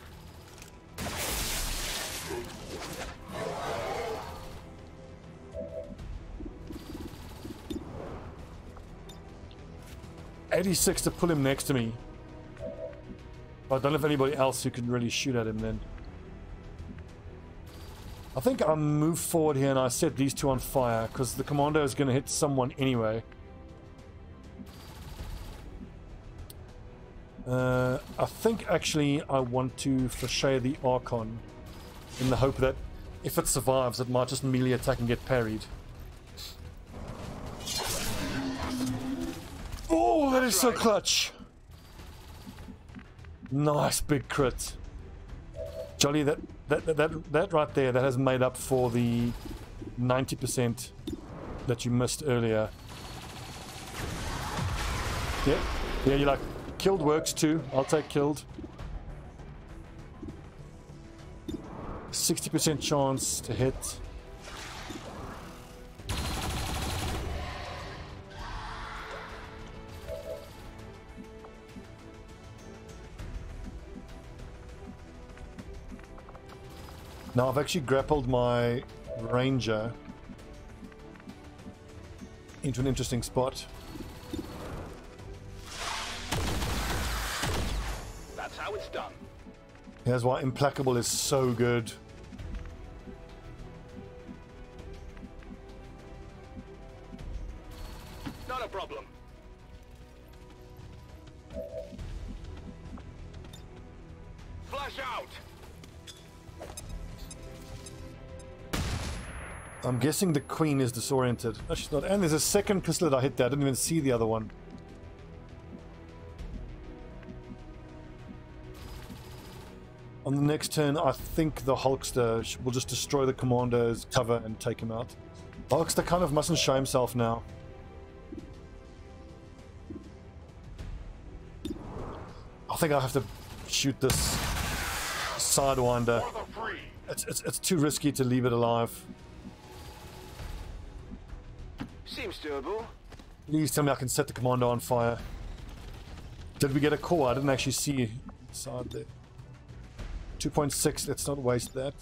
$86 to pull him next to me. But I don't have anybody else who can really shoot at him then. I think I'll move forward here and I set these two on fire because the commando is going to hit someone anyway. I think actually I want to Flashay the Archon in the hope that if it survives it might just melee attack and get parried. Oh, that is so clutch! Nice big crit. Jolly, that right there, that has made up for the 90% that you missed earlier. Yeah, you're like, killed works too. I'll take killed. 60% chance to hit. Now I've actually grappled my ranger into an interesting spot. That's how it's done. Here's why Implacable is so good. Not a problem. Flash out. I'm guessing the queen is disoriented. No, she's not. And there's a second pistol that I hit there. I didn't even see the other one. On the next turn, I think the Hulkster will just destroy the commander's cover and take him out. The Hulkster kind of mustn't show himself now. I think I have to shoot this Sidewinder. It's too risky to leave it alive. Seems doable. Please tell me I can set the commander on fire. Did we get a core? I didn't actually see inside there. 2.6, let's not waste that.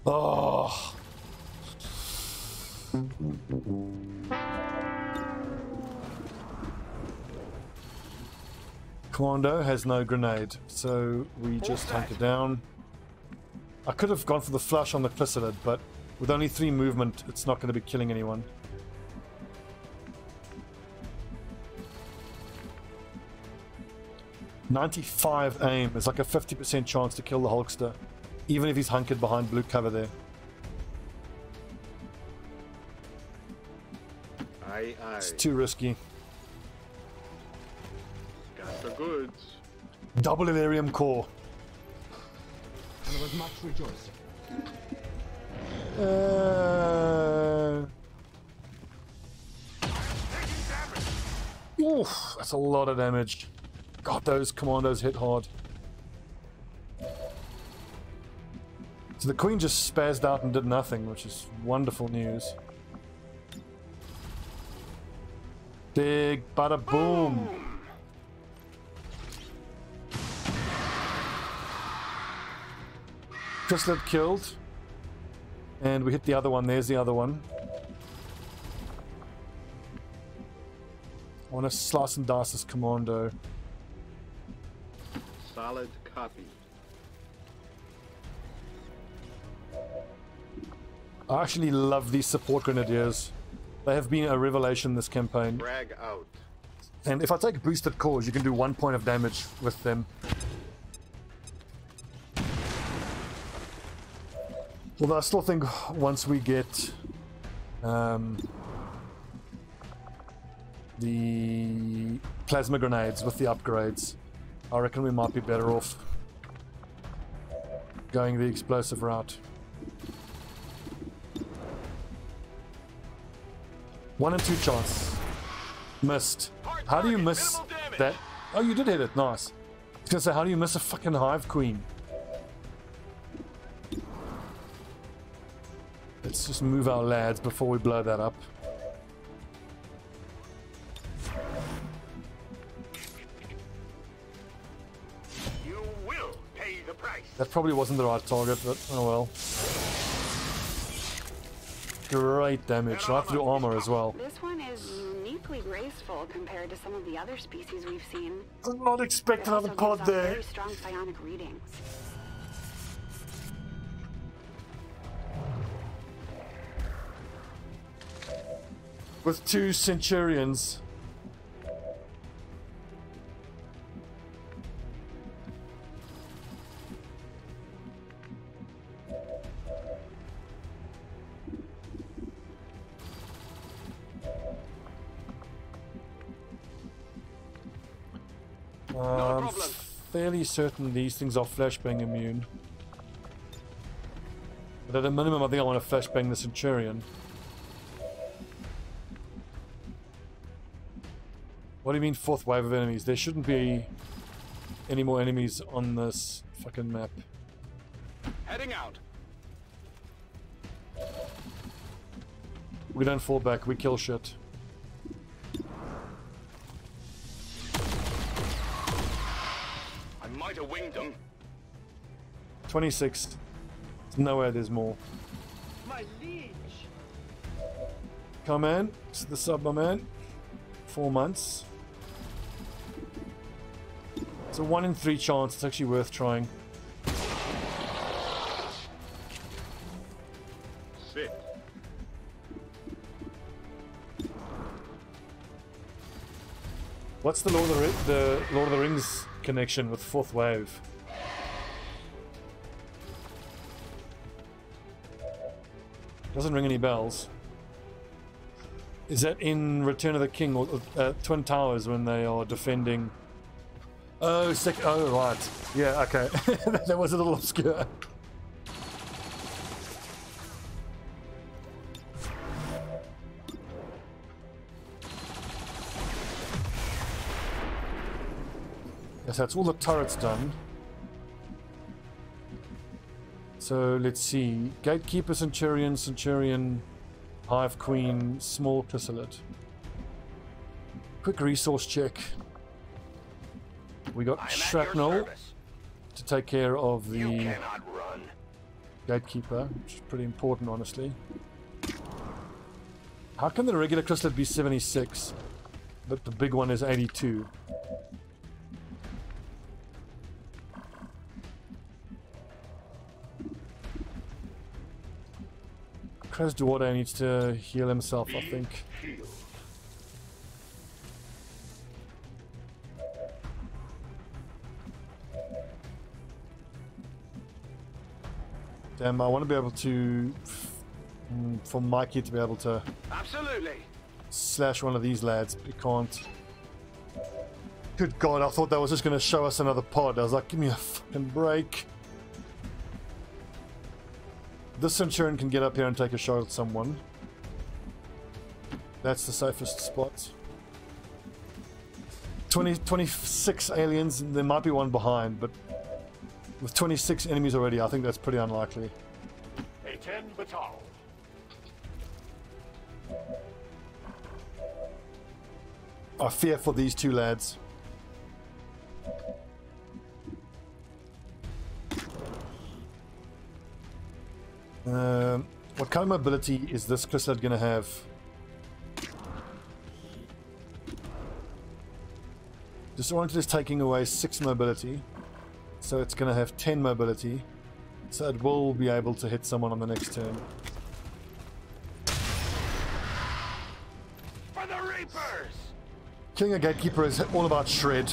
Oh. Commando has no grenade, so we just tank it down. I could have gone for the flush on the chrysalid, but with only 3 movement, it's not going to be killing anyone. .95 aim is like a 50% chance to kill the Hulkster, even if he's hunkered behind blue cover there. Aye, aye. It's too risky. Got the goods. Double Illyrium core. There was much rejoicing. Oof, that's a lot of damage. God, those commandos hit hard. So the Queen just spazzed out and did nothing, which is wonderful news. Big bada boom. Chrysalid killed. And we hit the other one. There's the other one. I want to slice and dice this commando. Solid copy. I actually love these support grenadiers. They have been a revelation this campaign. Brag out. And if I take boosted cores, you can do 1 point of damage with them. Although I still think once we get the plasma grenades with the upgrades, I reckon we might be better off going the explosive route. 1 in 2 chance. Missed. How do you miss that? Oh, you did hit it. Nice. I was gonna say, how do you miss a fucking Hive Queen? Let's just move our lads before we blow that up. You will pay the price. That probably wasn't the right target, but oh well. Great damage, right through armor as well. This one is uniquely graceful compared to some of the other species we've seen. Did not expect It another also pod gives off there. very strong psionic readings. With 2 Centurions. I'm fairly certain these things are flashbang immune. But at a minimum, I think I want to flashbang the Centurion. What do you mean 4th wave of enemies? There shouldn't be any more enemies on this fucking map. Heading out. We don't fall back, we kill shit. I might have winged them. 26. There's no way there's more. My liege. Come in. It's the sub, my man. 4 months. It's a 1 in 3 chance. It's actually worth trying. Sit. What's the Lord of the Rings connection with 4th wave? Doesn't ring any bells. Is that in Return of the King or Twin Towers when they are defending? Oh, oh, right. Yeah, okay. That was a little obscure. Yes, that's all the turrets done. So let's see. Gatekeeper, Centurion, Centurion, Hive Queen, small chrysalid. Quick resource check. We got shrapnel to take care of the Gatekeeper, which is pretty important, honestly. How can the regular chrysalid be 76, but the big one is 82? Duarte needs to heal himself, I think. Heal. Damn, I want to be able to, for Mikey to be able to Absolutely. slash one of these lads, but he can't. Good God, I thought that was just going to show us another pod. I was like, give me a fucking break. This Centurion can get up here and take a shot at someone. That's the safest spot. 26 aliens, there might be one behind, but with 26 enemies already, I think that's pretty unlikely. A 10 batal. I fear for these two lads. What kind of mobility is this chrysalid going to have? Disoriented is taking away 6 mobility, so it's going to have 10 mobility, so it will be able to hit someone on the next turn. For the Reapers! Killing a gatekeeper is all about shred.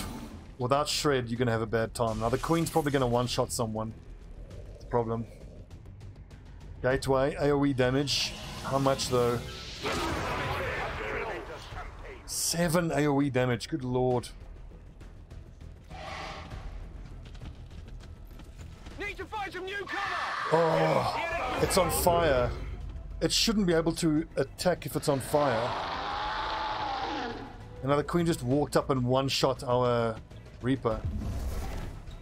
Without shred, you're going to have a bad time. Now the queen's probably going to one-shot someone. That's the problem. Gateway, AoE damage. How much though? 7 AoE damage, good lord. Need to find some new cover! Oh, it's on fire. It shouldn't be able to attack if it's on fire. And now the queen just walked up and one-shot our Reaper.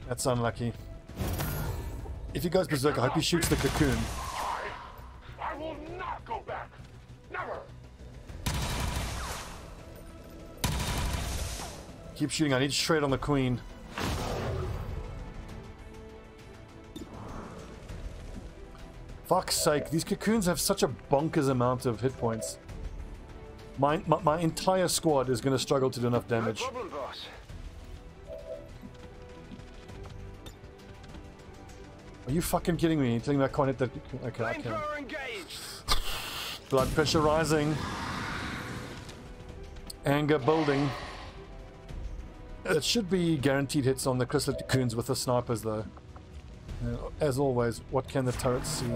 That's unlucky. If he goes berserk, I hope he shoots the cocoon. I will not go back. Never. Keep shooting, I need shred on the queen. Fuck's sake, these cocoons have such a bonkers amount of hit points. My entire squad is going to struggle to do enough No damage. problem, boss. Are you fucking kidding me? You're telling me I can't hit that? Okay, I can. Flamethrower engaged. Blood pressure rising. Anger building. It should be guaranteed hits on the chrysalid cocoons with the snipers though. As always, what can the turrets see?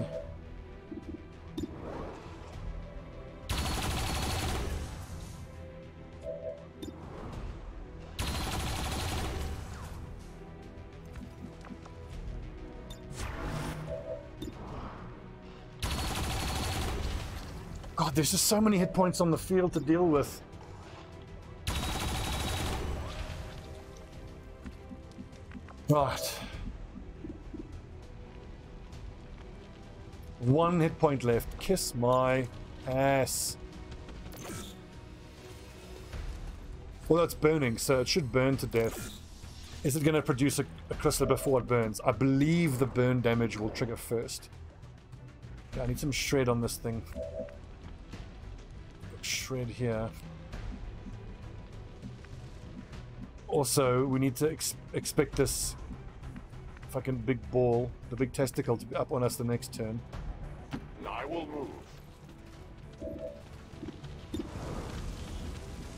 God, there's just so many hit points on the field to deal with. Right. 1 hit point left. Kiss my ass. Well, it's burning, so it should burn to death. Is it going to produce a crystal before it burns? I believe the burn damage will trigger first. Okay, I need some shred on this thing. Shred here. Also, we need to expect this fucking big ball, the big testicle, to be up on us the next turn. I will move.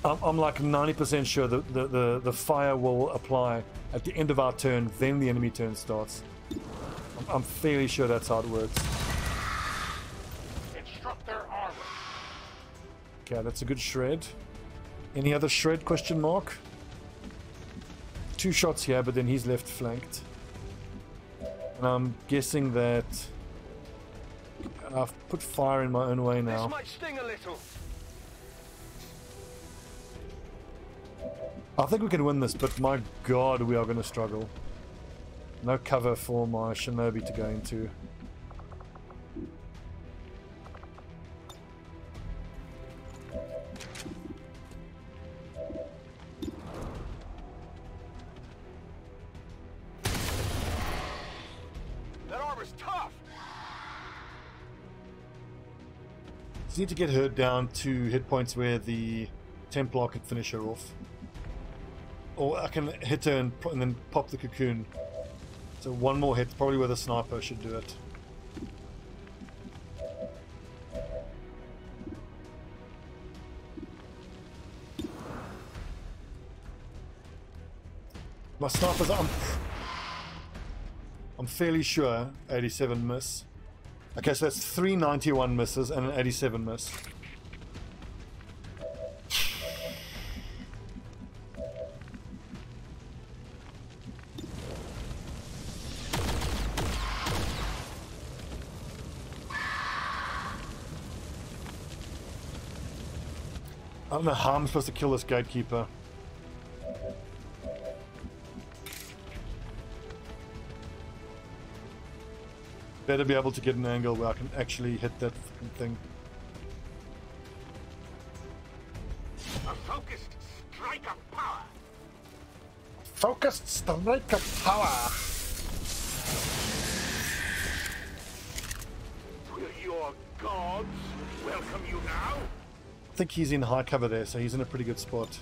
I'm like 90% sure that the fire will apply at the end of our turn, then the enemy turn starts. I'm fairly sure that's how it works. It struck their armor. Okay, that's a good shred. Any other shred, question mark? 2 shots here, but then he's left flanked. And I'm guessing that I've put fire in my own way now. This might sting a little. I think we can win this, but my god, we are going to struggle. No cover for my Shinobi to go into. That armor's tough. Just need to get her down to hit points where the Templar can finish her off. Or I can hit her and then pop the cocoon. So 1 more hit, probably where the sniper should do it. My snipers, I'm fairly sure 87 miss. Okay, so that's 391 misses and an 87 miss. I don't know how I'm supposed to kill this gatekeeper. Better be able to get an angle where I can actually hit that fucking thing. A focused strike of power. Focused strike of power! Will your gods welcome you now? I think he's in high cover there, so he's in a pretty good spot.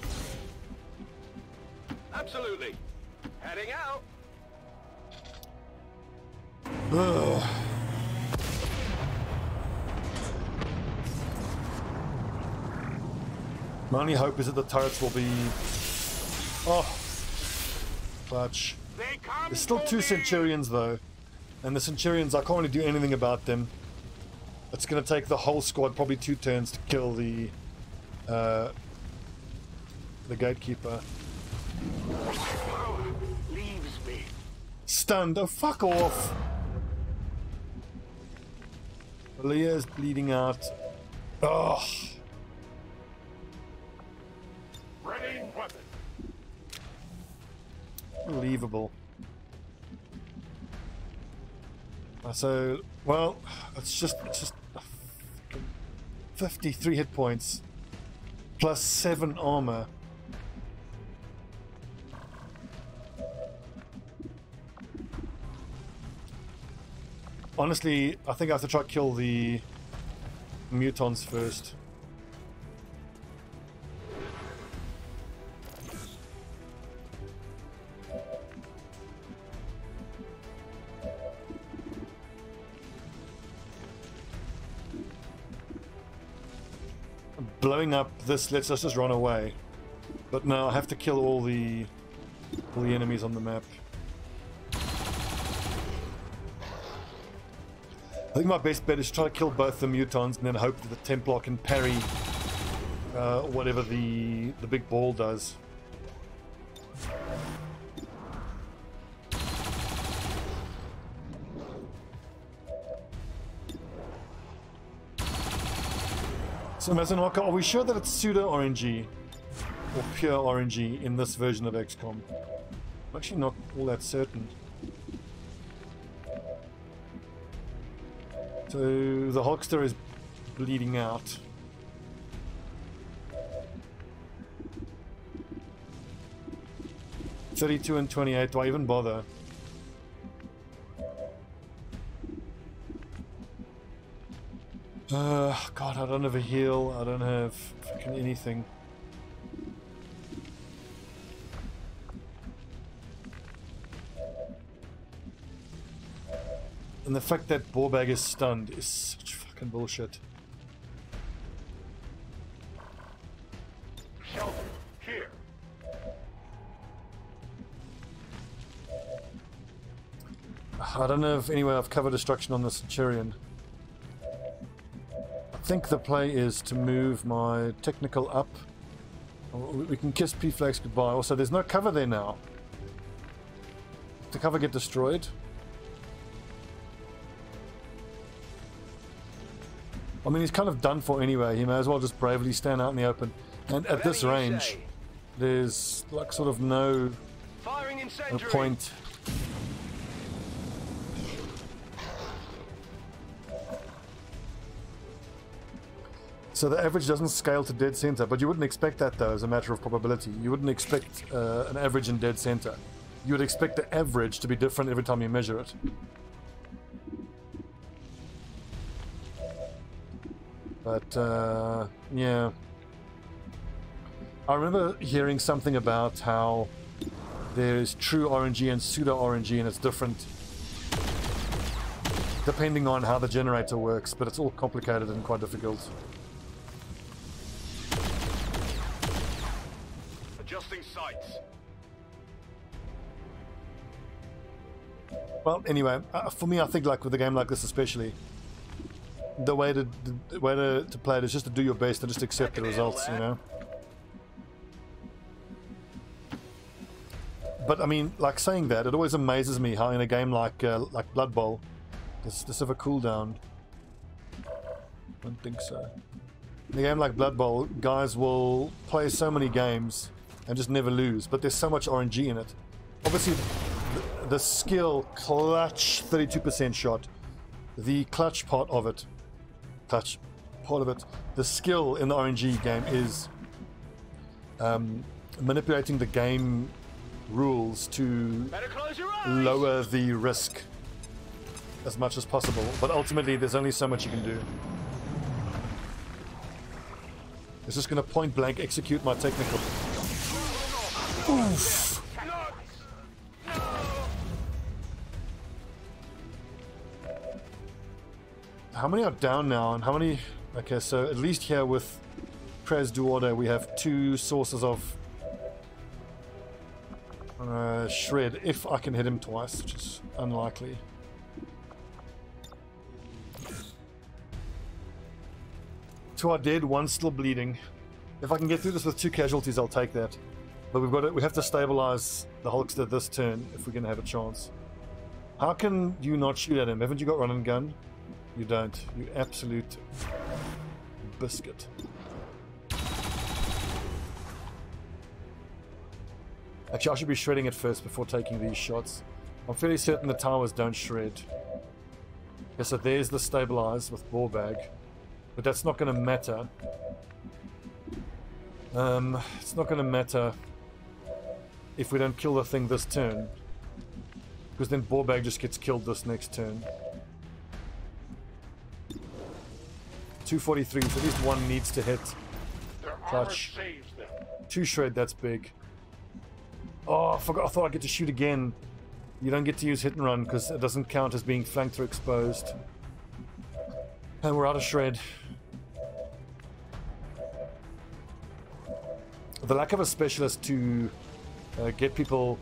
Absolutely. Heading out. Ugh. My only hope is that the turrets will be... Oh! Clutch. There's still 2 Centurions though. And the Centurions, I can't really do anything about them. It's going to take the whole squad probably 2 turns to kill the gatekeeper. Power leaves me. Stunned. Oh, fuck off! Leah is bleeding out. Oh. Ready, weapon. Unbelievable. So, well, it's just 53 hit points plus 7 armor. Honestly, I think I have to try to kill the mutons first. Blowing up this lets us just run away. But now I have to kill all the enemies on the map. I think my best bet is to try to kill both the mutons and then hope that the Templar can parry whatever the big ball does. So Mazanaka, are we sure that it's pseudo RNG or pure RNG in this version of XCOM? I'm actually not all that certain. So the Hulkster is bleeding out. $32 and $28. Do I even bother? God, I don't have a heal. I don't have fucking anything. And the fact that Borbag is stunned is such fucking bullshit. Shelter, here. I don't know if anyway I've covered destruction on the Centurion. I think the play is to move my technical up. We can kiss P-Flags goodbye. Also, there's no cover there now. Did the cover get destroyed? I mean, he's kind of done for anyway. He may as well just bravely stand out in the open. And at this range, there's like sort of no point. So the average doesn't scale to dead center, but you wouldn't expect that though as a matter of probability. You wouldn't expect an average in dead center. You would expect the average to be different every time you measure it. But yeah, I remember hearing something about how there's true RNG and pseudo RNG, and it's different depending on how the generator works, but it's all complicated and quite difficult. Adjusting sights. Well, anyway, for me, I think like with a game like this especially, the way to play it is just to do your best and just accept the results, you know. But I mean, like saying that, it always amazes me how in a game like Blood Bowl, does have a cooldown? I don't think so. In a game like Blood Bowl, guys will play so many games and just never lose, but there's so much RNG in it. Obviously, the skill clutch 32% shot, the clutch part of it, the skill in the RNG game is manipulating the game rules to lower the risk as much as possible, but ultimately there's only so much you can do. It's just going to point blank execute my technical. Oof. How many are down now and how many? Okay, so at least here with Pres Duorder we have 2 sources of shred, if I can hit him twice, which is unlikely. Two are dead, one's still bleeding. If I can get through this with 2 casualties, I'll take that. But we have to stabilize the Hulkster this turn if we're going to have a chance. How can you not shoot at him? Haven't you got run and gun? You don't. You absolute biscuit. Actually, I should be shredding it first before taking these shots. I'm fairly certain the towers don't shred. Okay, so there's the stabilize with ball bag. But that's not going to matter. It's not going to matter if we don't kill the thing this turn. Because then ball bag just gets killed this next turn. 243, so at least one needs to hit. Clutch. 2 shred, that's big. Oh, I forgot. I thought I'd get to shoot again. You don't get to use hit and run because it doesn't count as being flanked or exposed. And we're out of shred. The lack of a specialist to get people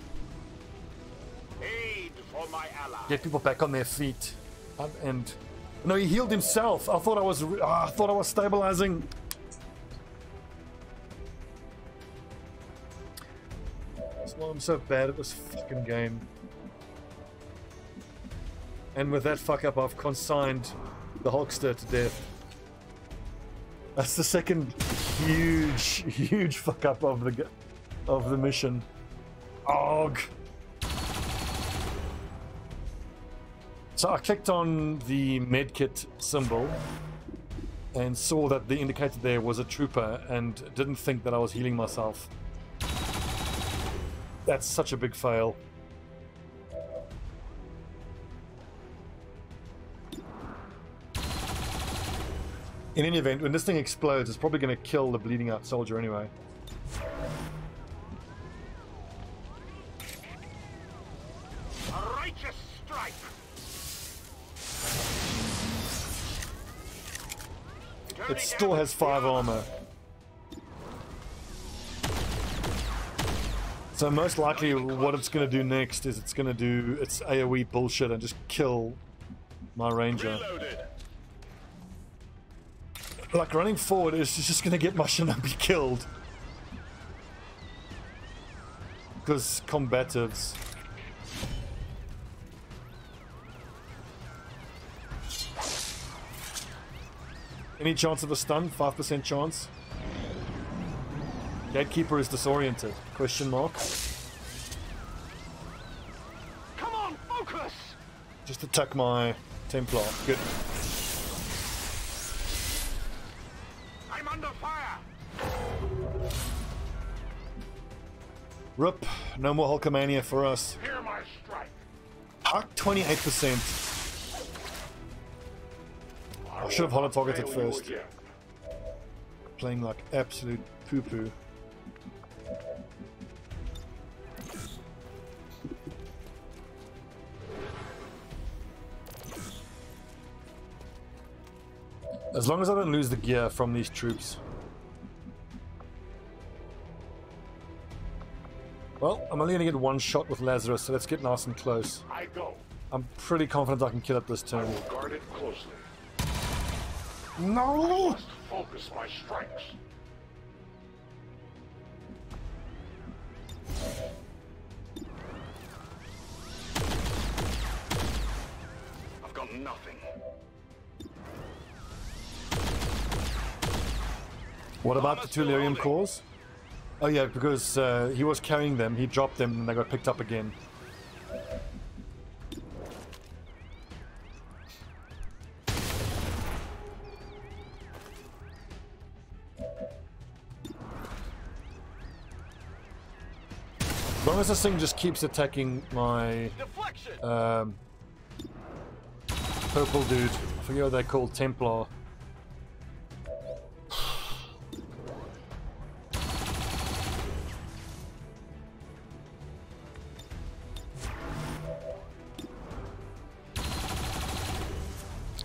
back on their feet, and no, he healed himself. I thought I was stabilizing. That's why I'm so bad at this fucking game. And with that fuck up, I've consigned the Hulkster to death. That's the second huge fuck up of the mission. Og. So I clicked on the medkit symbol and saw that the indicator there was a trooper and didn't think that I was healing myself. That's such a big fail. In any event, when this thing explodes, it's probably going to kill the bleeding out soldier anyway. A righteous strike. It still has 5 armor. So most likely what it's going to do next is it's going to do its AoE bullshit and just kill my ranger. Reloaded. Like running forward is just going to get my Shinobi killed. Because combatives. Any chance of a stun? 5% chance. Gatekeeper is disoriented. Question mark. Come on, focus! Just attack my Templar. Good. I'm under fire. RIP. No more Hulkamania for us. Hear my strike. Hulk 28%. I should have holo targeted first. Playing like absolute poo-poo. As long as I don't lose the gear from these troops. Well, I'm only going to get 1 shot with Lazarus, so let's get nice and close. I go. I'm pretty confident I can kill it this I turn. will guard it closely. No! Must focus my strikes. I've got nothing. What about the two lyrium cores? Oh yeah, because he was carrying them, he dropped them and they got picked up again. As long as this thing just keeps attacking my purple dude, I forget what they're called, Templar.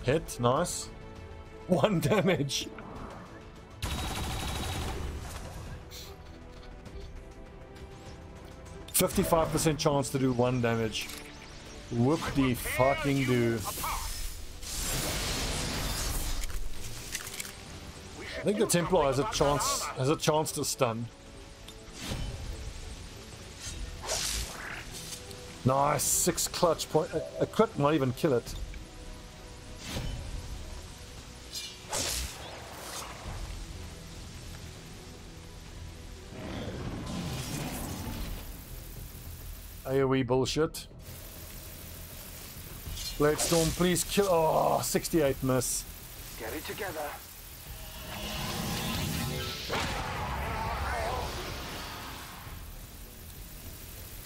Hit, nice. 1 damage. %55% chance to do 1 damage. Whoop de fucking do. I think the Templar has a chance to stun. Nice, 6 clutch point. A crit might even kill it. AoE bullshit. Bladestorm, please kill. Oh, 68 miss. Get it together.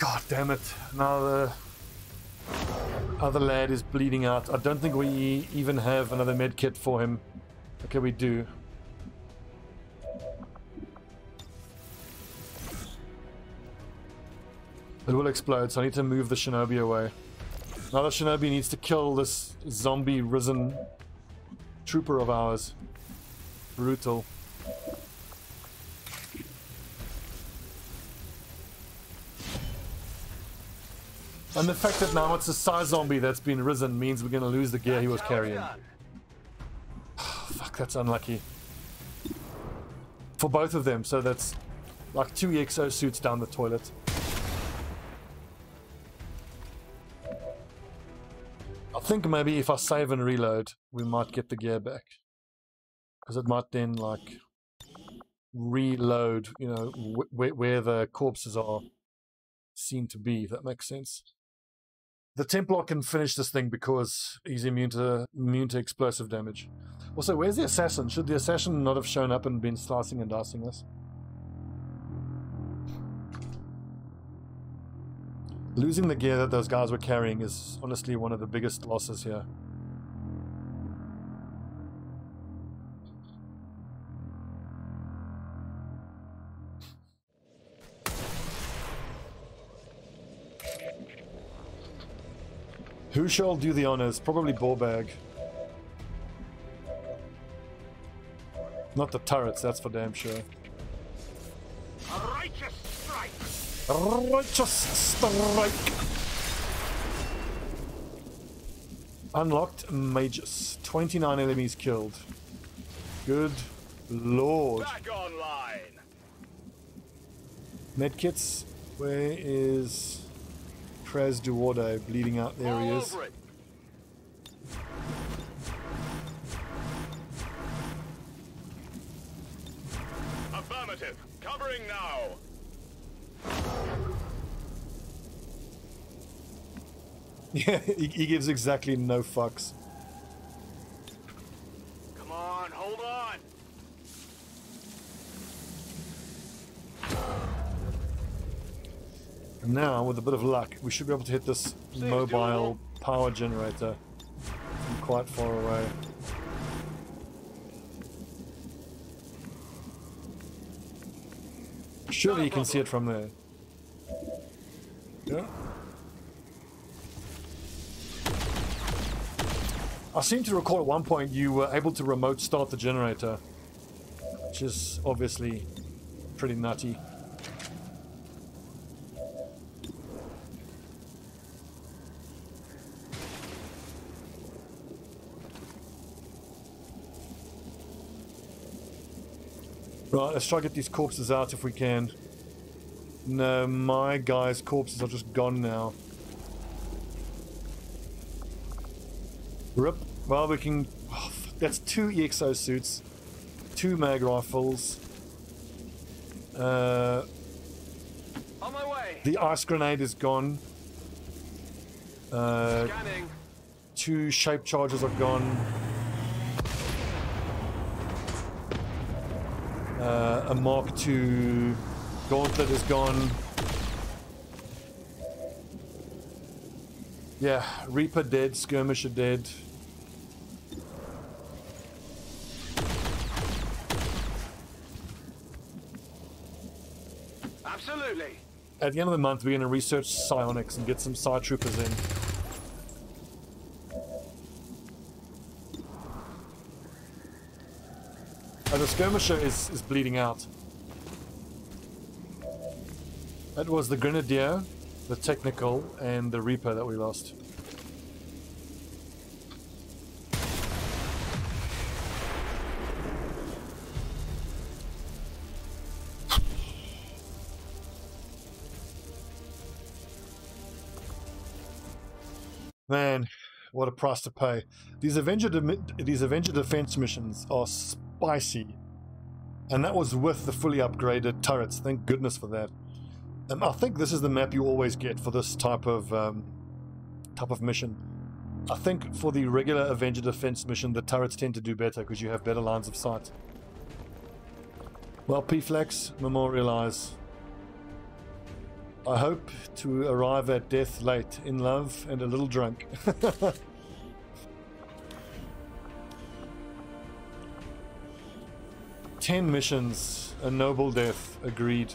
God damn it. Now the other lad is bleeding out. I don't think we even have another med kit for him. Okay, we do. It will explode, so I need to move the Shinobi away. Now the Shinobi needs to kill this zombie risen trooper of ours. Brutal. And the fact that now it's a Psy zombie that's been risen means we're going to lose the gear he was carrying. Fuck, that's unlucky. For both of them, so that's like 2 exosuits down the toilet. I think maybe if I save and reload, we might get the gear back. Because it might then, like, reload, you know, where the corpses are seen to be, if that makes sense. The Templar can finish this thing because he's immune to explosive damage. Also, where's the assassin? Should the assassin not have shown up and been slicing and dicing us? Losing the gear that those guys were carrying is honestly one of the biggest losses here. Who shall do the honors? Probably Borbag. Not the turrets, that's for damn sure. A righteous strike. Righteous strike. Unlocked mages. 29 enemies killed. Good lord. Back online. Medkits. Where is Kraz Duwarde? Bleeding out. There he is. Affirmative. Covering now. Yeah, he gives exactly no fucks. Come on, hold on. And now, with a bit of luck, we should be able to hit this mobile power generator from quite far away. Surely you can see it from there. Yeah. I seem to recall at one point you were able to remote start the generator, which is obviously pretty nutty. Right, let's try to get these corpses out if we can. No, my guys' corpses are just gone now. Rip. Well, we can... Oh, that's 2 EXO suits. 2 mag rifles. On my way. The ice grenade is gone. Scanning. 2 shape charges are gone. A Mark II gauntlet is gone. Yeah, Reaper dead, Skirmisher dead. Absolutely. At the end of the month, we're going to research psionics and get some side troopers in. The skirmisher is bleeding out. That was the Grenadier, the technical, and the Reaper that we lost. Man, what a price to pay. These Avenger defense missions are spicy. And that was with the fully upgraded turrets. Thank goodness for that. I think this is the map you always get for this type of mission. I think for the regular Avenger defense mission, the turrets tend to do better because you have better lines of sight. Well, P-Flex, memorialize. I hope to arrive at death late, in love and a little drunk. 10 missions, a noble death, agreed.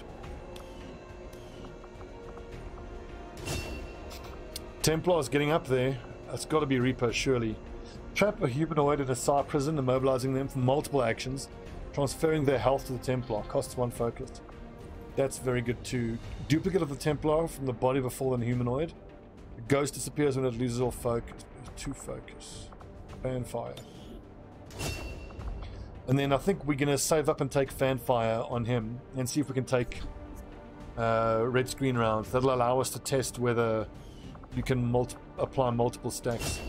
Templars getting up there. That's got to be Reaper, surely. Trap a humanoid in a Psi prison, immobilizing them for multiple actions, transferring their health to the Templar. Costs 1 focus. That's very good too. Duplicate of the Templar from the body of a fallen humanoid. The ghost disappears when it loses all focus. 2 focus. Fanfire. And then I think we're going to save up and take Fanfire on him and see if we can take red screen rounds. That'll allow us to test whether you can apply multiple stacks.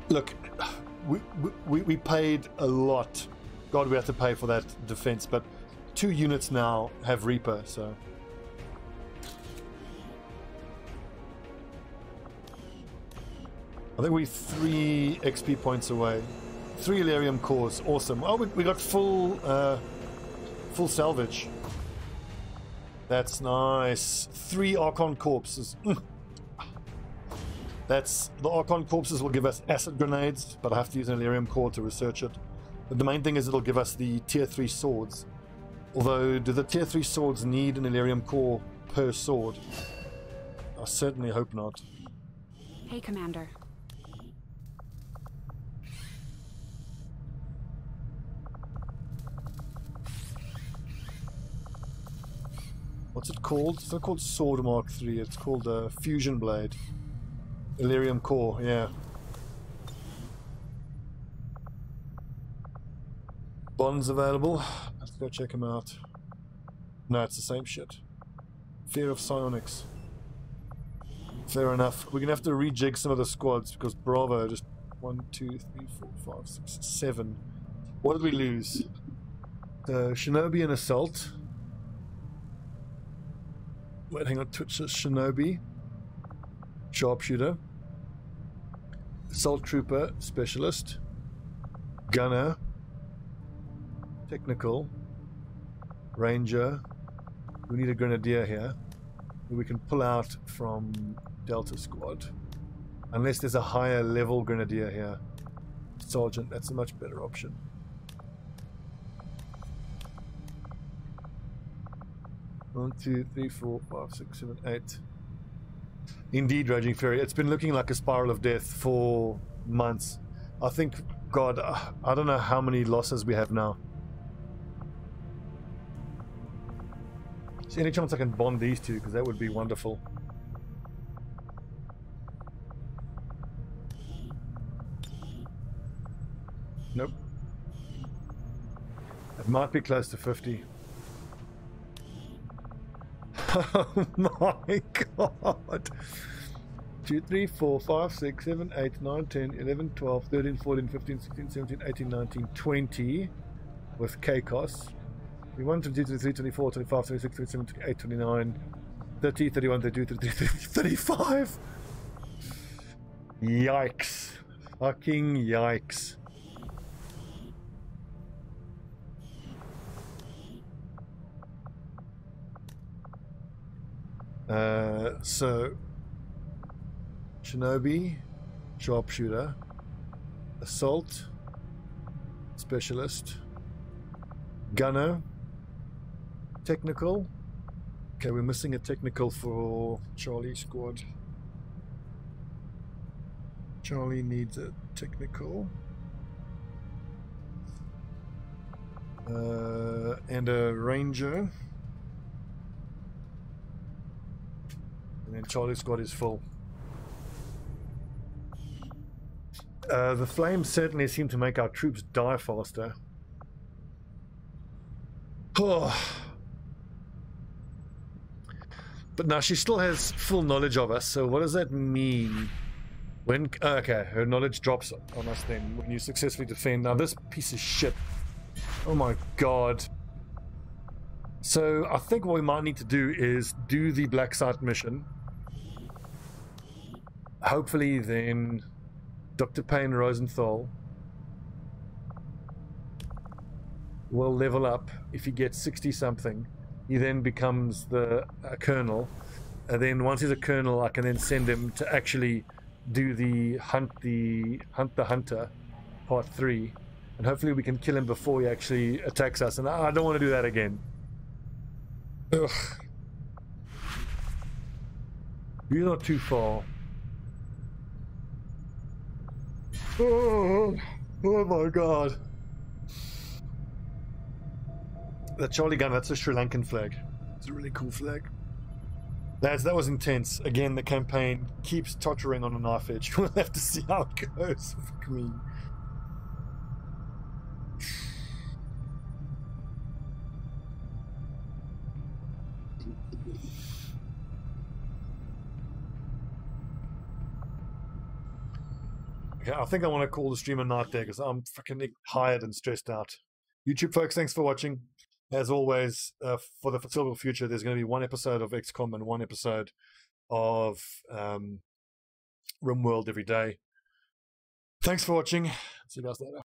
Look, we paid a lot. God, we have to pay for that defense, but 2 units now have Reaper, so... I think we're 3 XP points away. 3 Elerium cores, awesome. Oh, we got full salvage. That's nice. 3 Archon corpses. That's the Archon corpses will give us acid grenades, but I have to use an Elerium core to research it. But the main thing is it'll give us the tier 3 swords. Although, do the tier 3 swords need an Elerium core per sword? I certainly hope not. Hey, Commander. What's it called? It's not called Sword Mark III, it's called Fusion Blade. Elerium core, yeah. Bonds available. Let's go check them out. No, it's the same shit. Fear of Psionics. Fair enough. We're gonna have to rejig some of the squads because Bravo just 1, 2, 3, 4, 5, 6, 7. What did we lose? Shinobi and Assault. Wait, hang on. Twitch says Shinobi. Sharpshooter. Assault Trooper Specialist. Gunner. Technical. Ranger. We need a Grenadier here. We can pull out from Delta Squad. Unless there's a higher level Grenadier here. Sergeant, that's a much better option. One, 2, 3, 4, 5, 6, 7, 8. Indeed, Raging Fury. It's been looking like a spiral of death for months. I think, God, I don't know how many losses we have now. Is there any chance I can bond these two? Because that would be wonderful. Nope. It might be close to 50. Oh my god. 2, 3, 4, 5, 6, 7, 8, 9, 10, 11, 12, 13, 14, 15, 16, 17, 18, 19, 20 with KCOS. 21, 22, 23, 24, 25, 26, 27, 28, 29, 30, 31, 32, 33, 35. Yikes. Fucking yikes. So Shinobi, Sharpshooter, Assault, Specialist, Gunner, Technical. Okay, we're missing a technical for Charlie squad. Charlie needs a technical. And a ranger. And then Charlie squad is full. The flames certainly seem to make our troops die faster. Oh. But now she still has full knowledge of us, so what does that mean? When okay, her knowledge drops on us then when you successfully defend. Now this piece of shit. Oh my god. So I think what we might need to do is do the black site mission. Hopefully then Dr. Payne Rosenthal will level up. If he gets 60 something, he then becomes the colonel, and then once he's a colonel I can then send him to actually do the hunt the hunter part 3, and hopefully we can kill him before he actually attacks us, and I don't want to do that again. Ugh. You're not too far. Oh my god. The Charlie gun, that's a Sri Lankan flag. It's a really cool flag. Lads, that was intense. Again, the campaign keeps tottering on a knife edge. We'll have to see how it goes. Fuck me. Okay, I think I want to call the stream a night there because I'm fucking tired and stressed out. YouTube folks, thanks for watching. As always, for the foreseeable future, there's going to be one episode of XCOM and one episode of RimWorld every day. Thanks for watching. See you guys later.